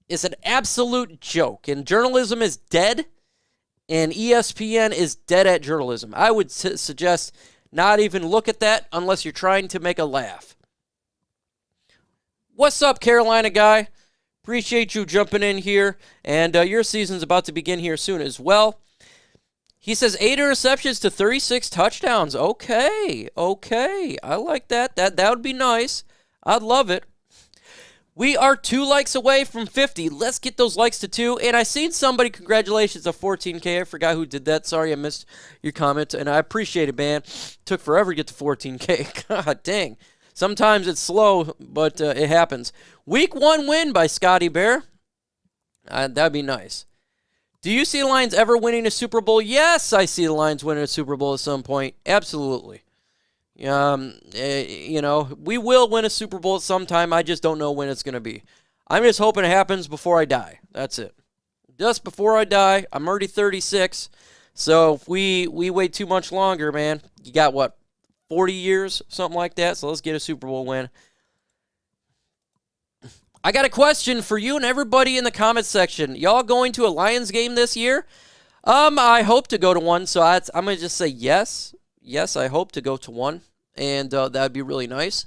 It's an absolute joke. And journalism is dead. And ESPN is dead at journalism. I would suggest not even look at that unless you're trying to make a laugh. What's up, Carolina guy? Appreciate you jumping in here. And your season's about to begin here soon as well. He says 8 interceptions to 36 touchdowns. Okay. I like that. That would be nice. I'd love it. We are 2 likes away from 50. Let's get those likes to 2. And I seen somebody, congratulations, on 14K. I forgot who did that. Sorry, I missed your comment. And I appreciate it, man. Took forever to get to 14K. God dang. Sometimes it's slow, but it happens. Week 1 win by Scotty Bear. That'd be nice. Do you see the Lions ever winning a Super Bowl? Yes, I see the Lions winning a Super Bowl at some point. Absolutely. We will win a Super Bowl at some time. I just don't know when it's going to be. I'm just hoping it happens before I die. That's it. Just before I die. I'm already 36. So if we wait too much longer, man, you got, 40 years? Something like that. So let's get a Super Bowl win. I got a question for you and everybody in the comments section. Y'all going to a Lions game this year? I hope to go to one, so I'm going to just say yes. Yes, I hope to go to one, and that would be really nice.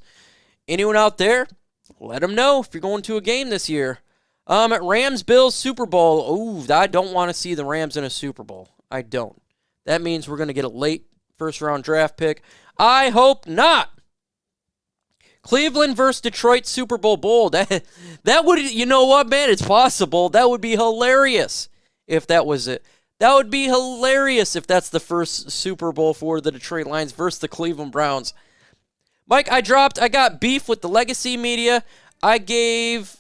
Anyone out there, let them know if you're going to a game this year. Rams-Bills Super Bowl. Ooh, I don't want to see the Rams in a Super Bowl. I don't. That means we're going to get a late first-round draft pick. I hope not. Cleveland versus Detroit Super Bowl. That would, you know what, man? It's possible. That would be hilarious if that was it. That would be hilarious if that's the first Super Bowl for the Detroit Lions versus the Cleveland Browns. Mike, I got beef with the legacy media. I gave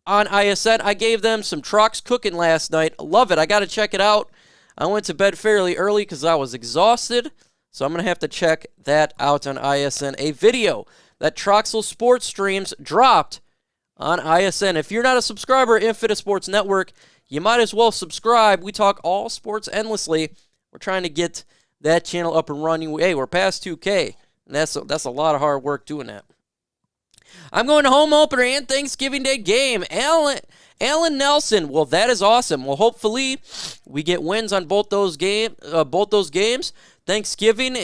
on ISN, I gave them some trucks cooking last night. Love it. I got to check it out. I went to bed fairly early because I was exhausted. So I'm going to have to check that out on ISN. A video that Troxel Sports streams dropped on ISN. If you're not a subscriber at Infinite Sports Network, you might as well subscribe. We talk all sports endlessly. We're trying to get that channel up and running. Hey, we're past 2K, and that's a lot of hard work doing that. I'm going to home opener and Thanksgiving Day game. Allen Nelson. Well, that is awesome. Well, hopefully we get wins on both those games. Thanksgiving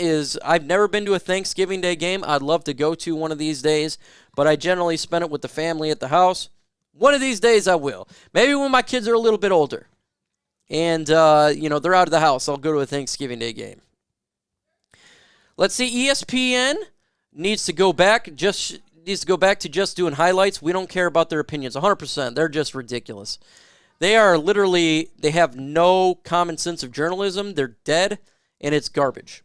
I've never been to a Thanksgiving Day game. I'd love to go to one of these days, but I generally spend it with the family at the house. One of these days I will. Maybe when my kids are a little bit older and, they're out of the house, I'll go to a Thanksgiving Day game. Let's see, ESPN needs to go back to just doing highlights. We don't care about their opinions 100%. They're just ridiculous. They have no common sense of journalism. They're dead. And it's garbage.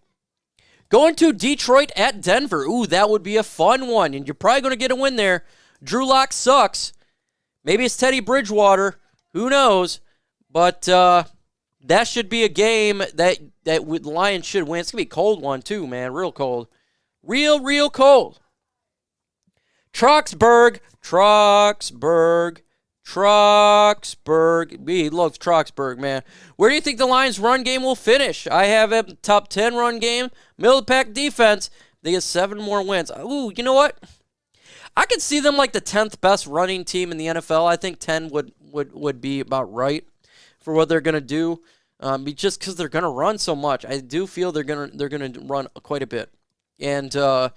Going to Detroit at Denver. Ooh, that would be a fun one. And you're probably going to get a win there. Drew Lock sucks. Maybe it's Teddy Bridgewater. Who knows? But That should be a game that the Lions should win. It's going to be a cold one, too, man. Real cold. Real cold. Troxburg. We love Troxburg, man. Where do you think the Lions' run game will finish? I have a top 10 run game. Middle of the pack defense. They get 7 more wins. Ooh, you know what? I could see them like the 10th best running team in the NFL. I think 10 would be about right for what they're going to do. Just because they're going to run so much. I do feel they're gonna run quite a bit. And I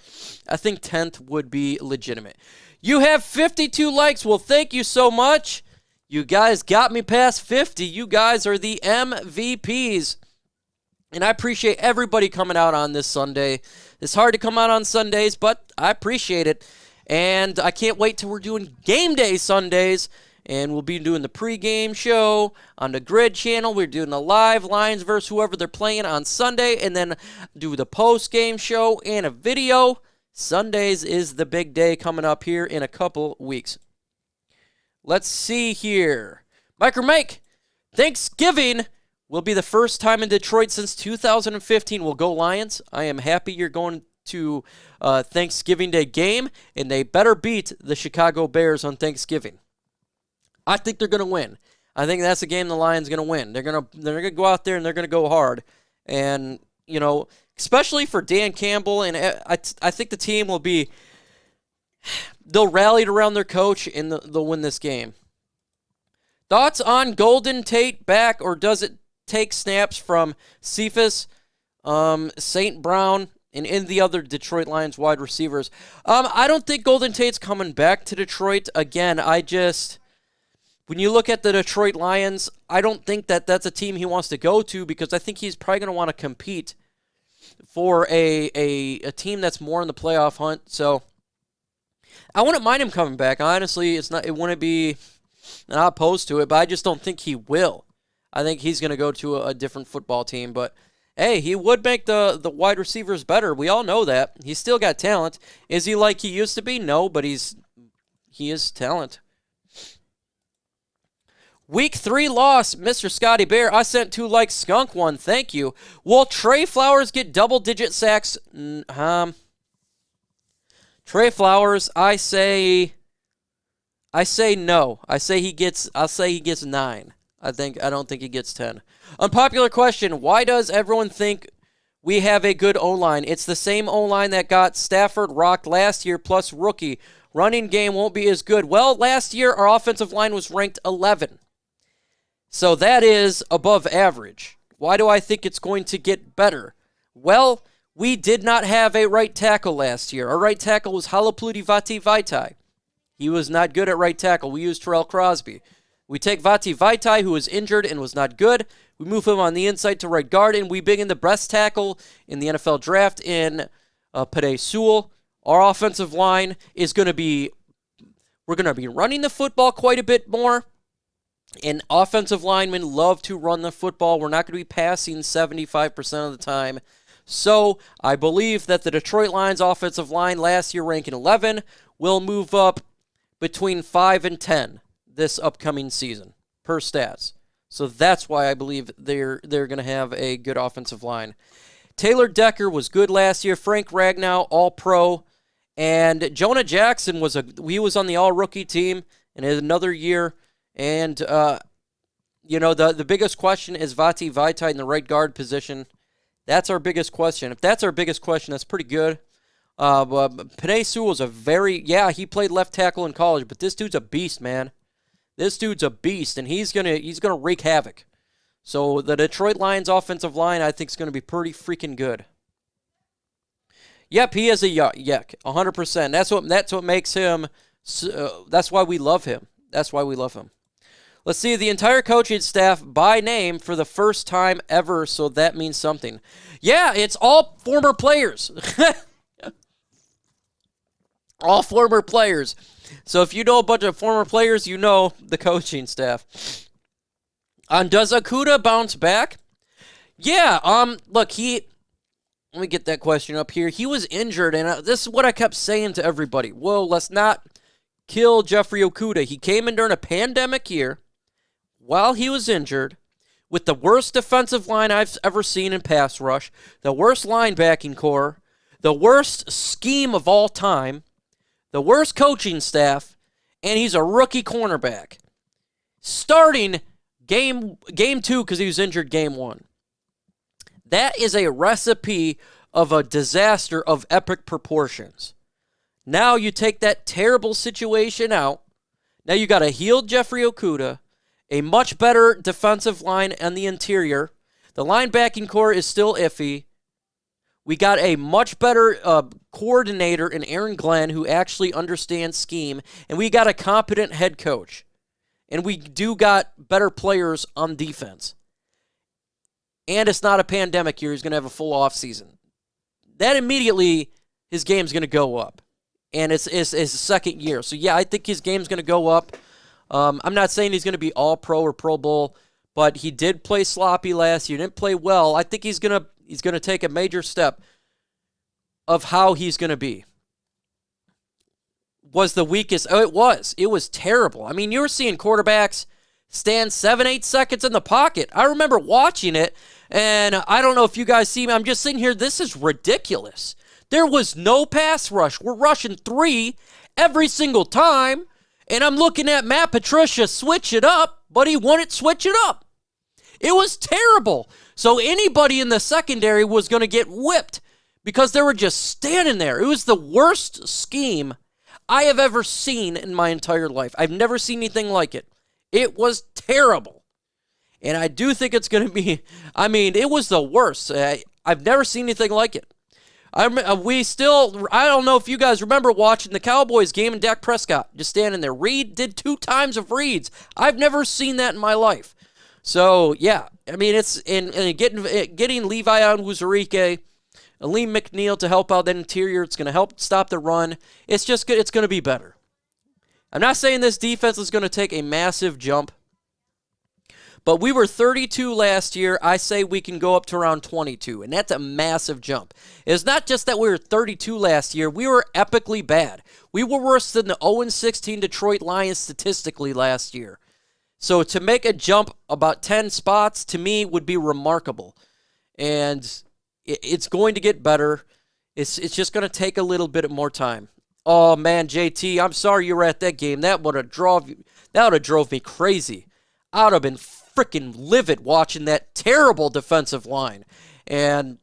think 10th would be legitimate. You have 52 likes. Well, thank you so much. You guys got me past 50. You guys are the MVPs. And I appreciate everybody coming out on this Sunday. It's hard to come out on Sundays, but I appreciate it. And I can't wait till we're doing game day Sundays. And we'll be doing the pregame show on the Grid channel. We're doing the live Lions versus whoever they're playing on Sunday. And then do the postgame show and a video. Sundays is the big day coming up here in a couple weeks. Let's see here. Micro Mike, Thanksgiving will be the first time in Detroit since 2015. We'll go Lions. I am happy you're going to Thanksgiving Day game, and they better beat the Chicago Bears on Thanksgiving. I think they're going to win. I think that's a game the Lions going to win. They're going to go out there and they're going to go hard. And, you know, especially for Dan Campbell, and I think the team will be, they'll rally around their coach and they'll win this game. Thoughts on Golden Tate back, or does it take snaps from Cephas, St. Brown, and in the other Detroit Lions wide receivers? I don't think Golden Tate's coming back to Detroit. Again, when you look at the Detroit Lions, I don't think that that's a team he wants to go to, because I think he's probably going to want to compete for a team that's more in the playoff hunt. So I wouldn't mind him coming back. Honestly, it wouldn't be not opposed to it, but I just don't think he will. I think he's going to go to a different football team. But hey, he would make the wide receivers better. We all know that. He's still got talent. Is he like he used to be? No, but he is talent. Week 3 loss, Mr. Scotty Bear. I sent 2 likes, Skunk 1. Thank you. Will Trey Flowers get double-digit sacks? Trey Flowers, I say no. I'll say he gets 9. I don't think he gets 10. Unpopular question: why does everyone think we have a good O-line? It's the same O-line that got Stafford rocked last year plus rookie. Running game won't be as good. Well, last year our offensive line was ranked 11. So that is above average. Why do I think it's going to get better? Well, we did not have a right tackle last year. Our right tackle was Halapoulivaati Vaitai. He was not good at right tackle. We used Terrell Crosby. We take Vati Vaitai, who was injured and was not good. We move him on the inside to right guard, and we bring in the best tackle in the NFL draft in Penei Sewell. Our offensive line is going to be, we're going to be running the football quite a bit more. And offensive linemen love to run the football. We're not going to be passing 75% of the time. So I believe that the Detroit Lions offensive line last year ranking 11 will move up between 5 and 10 this upcoming season per stats. So that's why I believe they're going to have a good offensive line. Taylor Decker was good last year. Frank Ragnow, all-pro. And Jonah Jackson was on the all-rookie team in another year. And, the biggest question is Vati Vaitai in the right guard position. That's our biggest question. If that's our biggest question, that's pretty good. Penei Sewell was he played left tackle in college, but this dude's a beast, man. This dude's a beast, and he's gonna wreak havoc. So the Detroit Lions offensive line, I think, is gonna be pretty freaking good. Yep, he is a yuck, 100%. That's what makes him. That's why we love him. That's why we love him. Let's see, the entire coaching staff by name for the first time ever, so that means something. Yeah, it's all former players. All former players. So if you know a bunch of former players, you know the coaching staff. Does Okudah bounce back? Yeah, look, let me get that question up here. He was injured, and this is what I kept saying to everybody. Whoa, let's not kill Jeffrey Okudah. He came in during a pandemic year while he was injured. with the worst defensive line I've ever seen in pass rush, the worst linebacking core, the worst scheme of all time, the worst coaching staff, and he's a rookie cornerback. Starting game 2 because he was injured game 1. That is a recipe of a disaster of epic proportions. Now you take that terrible situation out. Now you got a healed Jeffrey Okudah, a much better defensive line on the interior. The linebacking core is still iffy. We got a much better coordinator in Aaron Glenn who actually understands scheme. And we got a competent head coach. And we do got better players on defense. And it's not a pandemic year. He's going to have a full offseason. That immediately, his game's going to go up. And it's his second year. So, yeah, I think his game's going to go up. I'm not saying he's going to be all-pro or Pro Bowl, but he did play sloppy last year. He didn't play well. I think he's going to take a major step of how he's going to be. Was the weakest. Oh, it was. It was terrible. I mean, you were seeing quarterbacks stand 7-8 seconds in the pocket. I remember watching it, and I don't know if you guys see me. I'm just sitting here. This is ridiculous. There was no pass rush. We're rushing 3 every single time, and I'm looking at Matt Patricia switch it up, but he wouldn't switch it up. It was terrible. So anybody in the secondary was going to get whipped because they were just standing there. It was the worst scheme I have ever seen in my entire life. I've never seen anything like it. It was terrible. And I do think it's going to be, it was the worst. I've never seen anything like it. I don't know if you guys remember watching the Cowboys game and Dak Prescott just standing there. Reed did 2 times of reads. I've never seen that in my life. So, yeah, it's getting Levi Onwuzurike, Aleem McNeil to help out that interior. It's going to help stop the run. It's just good. It's going to be better. I'm not saying this defense is going to take a massive jump, but we were 32 last year. I say we can go up to around 22, and that's a massive jump. It's not just that we were 32 last year. We were epically bad. We were worse than the 0-16 Detroit Lions statistically last year. So to make a jump about 10 spots, to me, would be remarkable. And it's going to get better. It's just going to take a little bit more time. Oh, man, JT, I'm sorry you were at that game. That would have drove me crazy. I would have been freaking livid watching that terrible defensive line. And,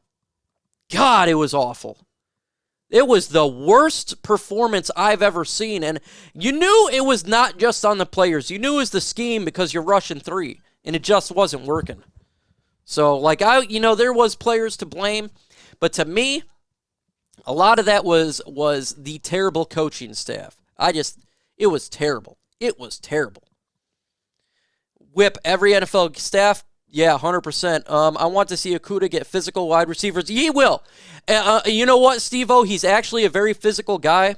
God, it was awful. It was the worst performance I've ever seen. And you knew it was not just on the players. You knew it was the scheme because you're rushing 3. And it just wasn't working. So, there was players to blame. But to me, a lot of that was the terrible coaching staff. It was terrible. It was terrible. Whip every NFL staff. Yeah, 100%. I want to see Okudah get physical wide receivers. He will. You know what, Steve-O? He's actually a very physical guy.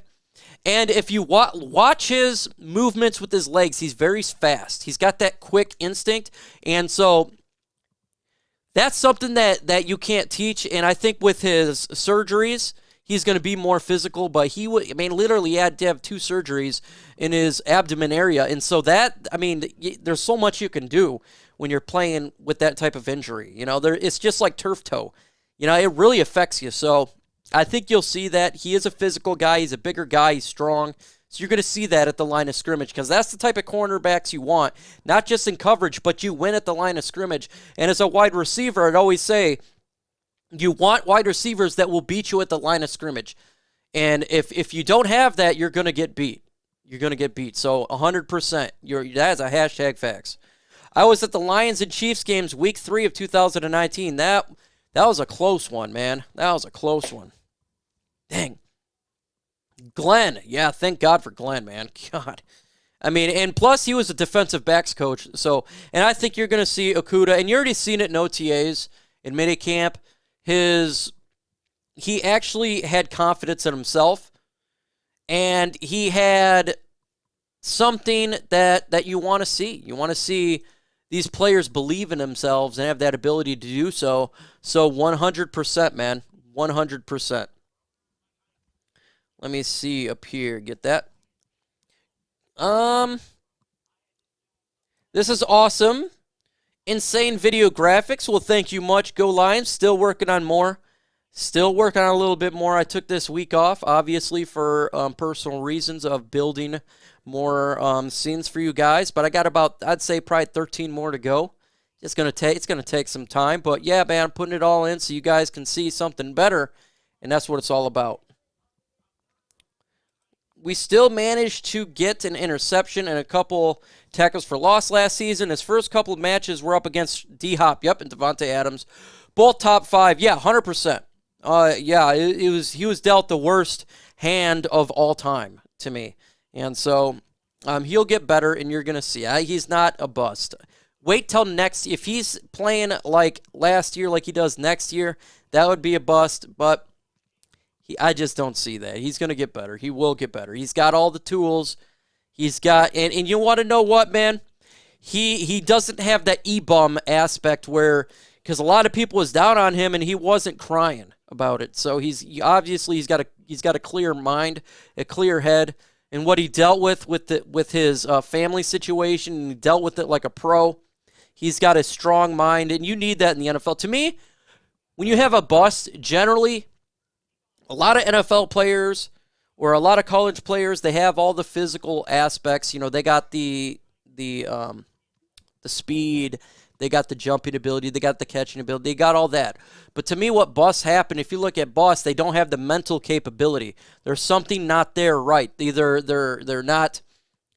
And if you watch his movements with his legs, he's very fast. He's got that quick instinct. And so that's something that you can't teach. And I think with his surgeries, he's going to be more physical. But literally he had to have 2 surgeries in his abdomen area. And so there's so much you can do when you're playing with that type of injury. It's just like turf toe. It really affects you. So I think you'll see that. He is a physical guy. He's a bigger guy. He's strong. So you're going to see that at the line of scrimmage because that's the type of cornerbacks you want. Not just in coverage, but you win at the line of scrimmage. And as a wide receiver, I'd always say you want wide receivers that will beat you at the line of scrimmage. And if you don't have that, you're going to get beat. You're going to get beat. So 100%. That's a hashtag facts. I was at the Lions and Chiefs games week 3 of 2019. That was a close one, man. That was a close one. Dang. Glenn. Yeah, thank God for Glenn, man. God. And plus he was a defensive backs coach. So, and I think you're going to see Okudah, and you already seen it in OTAs, in minicamp. He actually had confidence in himself, and he had something that you want to see. You want to see these players believe in themselves and have that ability to do so. So 100%, man. 100%. Let me see up here. Get that? This is awesome. Insane video graphics. Well, thank you much. Go Lions. Still working on more. Still working on a little bit more. I took this week off, obviously, for personal reasons of building more scenes for you guys. But I got about, I'd say, probably 13 more to go. It's gonna take some time. But yeah, man, I'm putting it all in so you guys can see something better, and that's what it's all about. We still managed to get an interception and a couple tackles for loss last season. His first couple of matches were up against D-Hop, yep, and Devontae Adams. Both top 5, yeah, 100%. He was dealt the worst hand of all time to me. And so he'll get better, and you're going to see. He's not a bust. Wait till next. If he's playing like last year, like he does next year, that would be a bust. But I just don't see that. He's going to get better. He will get better. He's got all the tools. He's got, and you want to know what, man? He doesn't have that E-bum aspect where, because a lot of people was down on him and he wasn't crying about it. So he's got a clear mind, a clear head, and what he dealt with his family situation, and he dealt with it like a pro. He's got a strong mind, and you need that in the NFL. To me, when you have a bust, generally, a lot of NFL players or a lot of college players, they have all the physical aspects. You know, they got the speed, they got the jumping ability, they got the catching ability, they got all that. But to me, what busts happen, if you look at busts, they don't have the mental capability. There's something not there right. Either they're not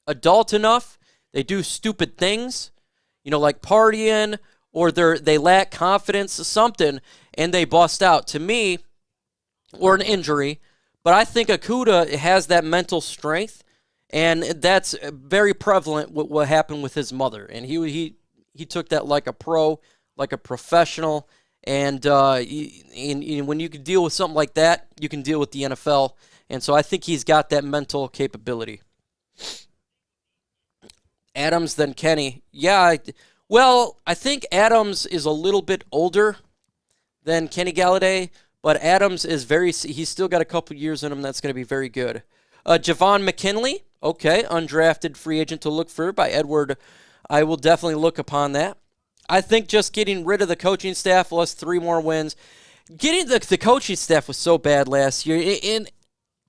adult enough, they do stupid things, you know, like partying, or they lack confidence or something, and they bust out. To me, or an injury, but I think Okudah has that mental strength, and that's very prevalent with what happened with his mother. And he took that like a pro, like a professional, and when you can deal with something like that, you can deal with the NFL. And so I think he's got that mental capability. Adams, then Kenny. Yeah, I think Adams is a little bit older than Kenny Galladay, but Adams is he's still got a couple years in him that's going to be very good. Javon McKinley, okay, undrafted free agent to look for by Edward. I will definitely look upon that. I think just getting rid of the coaching staff plus 3 more wins. Getting the coaching staff was so bad last year. And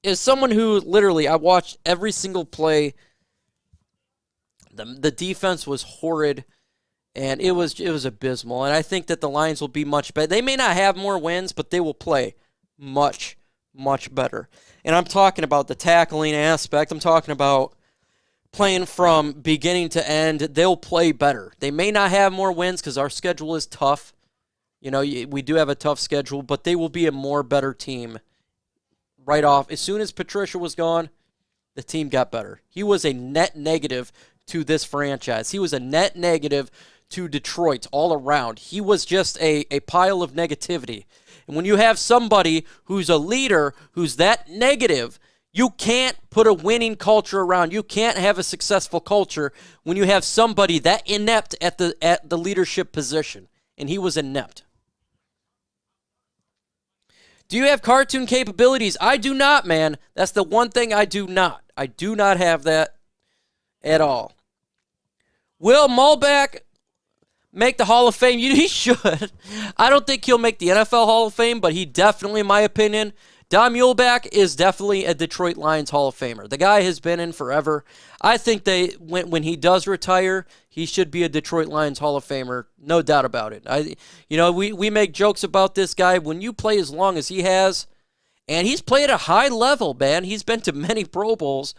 as someone who literally, I watched every single play, the defense was horrid. And it was abysmal. And I think that the Lions will be much better. They may not have more wins, but they will play much, much better. And I'm talking about the tackling aspect. I'm talking about playing from beginning to end. They'll play better. They may not have more wins because our schedule is tough. You know, we do have a tough schedule, but they will be a more better team right off. As soon as Patricia was gone, the team got better. He was a net negative to this franchise. He was a net negative to Detroit all around. He was just a pile of negativity. And when you have somebody who's a leader who's that negative, you can't put a winning culture around. You can't have a successful culture when you have somebody that inept at the leadership position. And he was inept. Do you have cartoon capabilities? I do not, man. That's the one thing I do not. I do not have that at all. Will Muhlbach make the Hall of Fame? He should. I don't think he'll make the NFL Hall of Fame, but he definitely, in my opinion, Don Muhlbach is definitely a Detroit Lions Hall of Famer. The guy has been in forever. I think when he does retire, he should be a Detroit Lions Hall of Famer, no doubt about it. We make jokes about this guy. When you play as long as he has, and he's played at a high level, man. He's been to many Pro Bowls.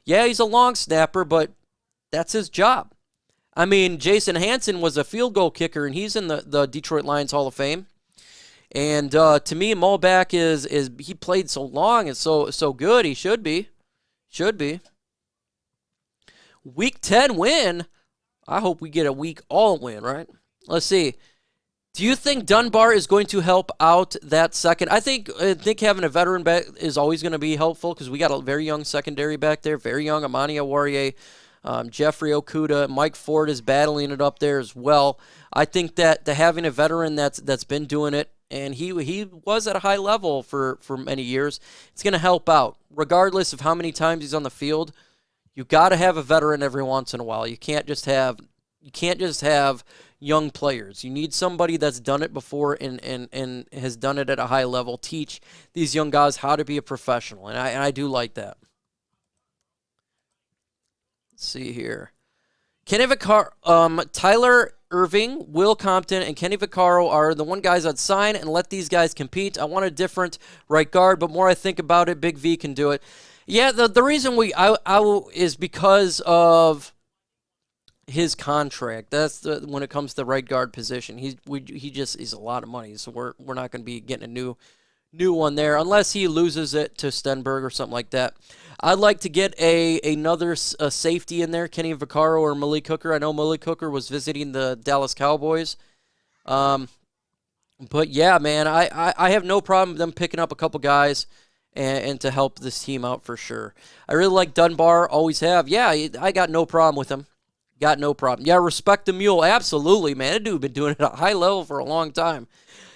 Yeah, he's a long snapper, but that's his job. I mean, Jason Hansen was a field goal kicker, and he's in the Detroit Lions Hall of Fame. And to me, Muhlbach is he played so long and so good. He should be. Week 10 win. I hope we get a week all win, right? Let's see. Do you think Dunbar is going to help out that second? I think having a veteran back is always going to be helpful because we got a very young secondary back there, very young Amani Awarie. Jeffrey Okudah, Mike Ford is battling it up there as well. I think that having a veteran that's been doing it, and he was at a high level for many years, it's going to help out. Regardless of how many times he's on the field, you got to have a veteran every once in a while. You can't just have young players. You need somebody that's done it before and has done it at a high level. Teach these young guys how to be a professional, and I do like that. Let's see here. Tyler Irving, Will Compton, and Kenny Vaccaro are the one guys I'd sign and let these guys compete. I want a different right guard, but more I think about it, Big V can do it. Yeah, the reason is because of his contract. That's when it comes to the right guard position. He's a lot of money, so we're not going to be getting a new one there unless he loses it to Stenberg or something like that. I'd like to get another safety in there, Kenny Vaccaro or Malik Hooker. I know Malik Hooker was visiting the Dallas Cowboys. But yeah, man, I have no problem with them picking up a couple guys and to help this team out for sure. I really like Dunbar, always have. Yeah, I got no problem with him. Got no problem. Yeah, respect the mule. Absolutely, man. That dude been doing it at a high level for a long time.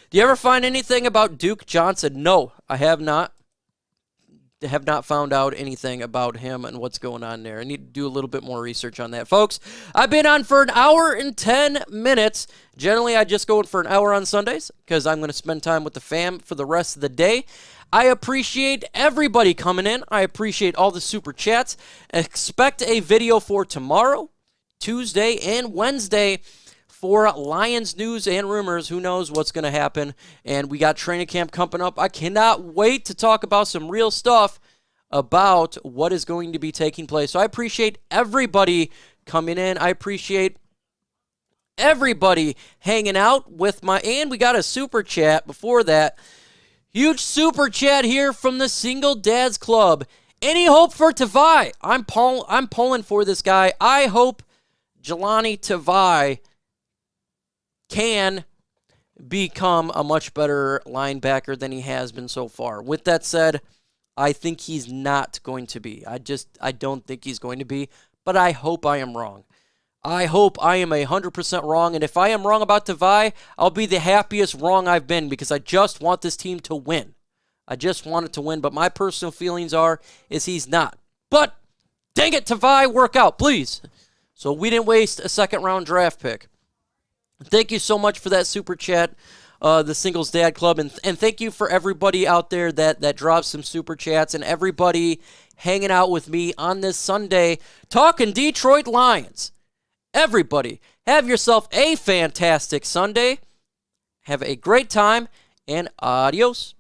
Do you ever find anything about Duke Johnson? No, I have not. Have not found out anything about him and what's going on there. I need to do a little bit more research on that. Folks, I've been on for an hour and 10 minutes. Generally, I just go for an hour on Sundays because I'm going to spend time with the fam for the rest of the day. I appreciate everybody coming in. I appreciate all the super chats. Expect a video for tomorrow, Tuesday, and Wednesday for Lions news and rumors. Who knows what's going to happen? And we got training camp coming up. I cannot wait to talk about some real stuff about what is going to be taking place. So I appreciate everybody coming in. I appreciate everybody hanging out with and we got a super chat before that. Huge super chat here from the Single Dads Club. Any hope for Tavai? I'm pulling for this guy. I hope Jelani Tavai can become a much better linebacker than he has been so far. With that said, I think he's not going to be. I don't think he's going to be, but I hope I am wrong. I hope I am 100% wrong, and if I am wrong about Tavai, I'll be the happiest wrong I've been because I just want this team to win. I just want it to win, but my personal feelings is he's not. But, dang it, Tavai, work out, please. So we didn't waste a second-round draft pick. Thank you so much for that super chat, the Singles Dad Club, and thank you for everybody out there that drops some super chats and everybody hanging out with me on this Sunday talking Detroit Lions. Everybody, have yourself a fantastic Sunday. Have a great time, and adios.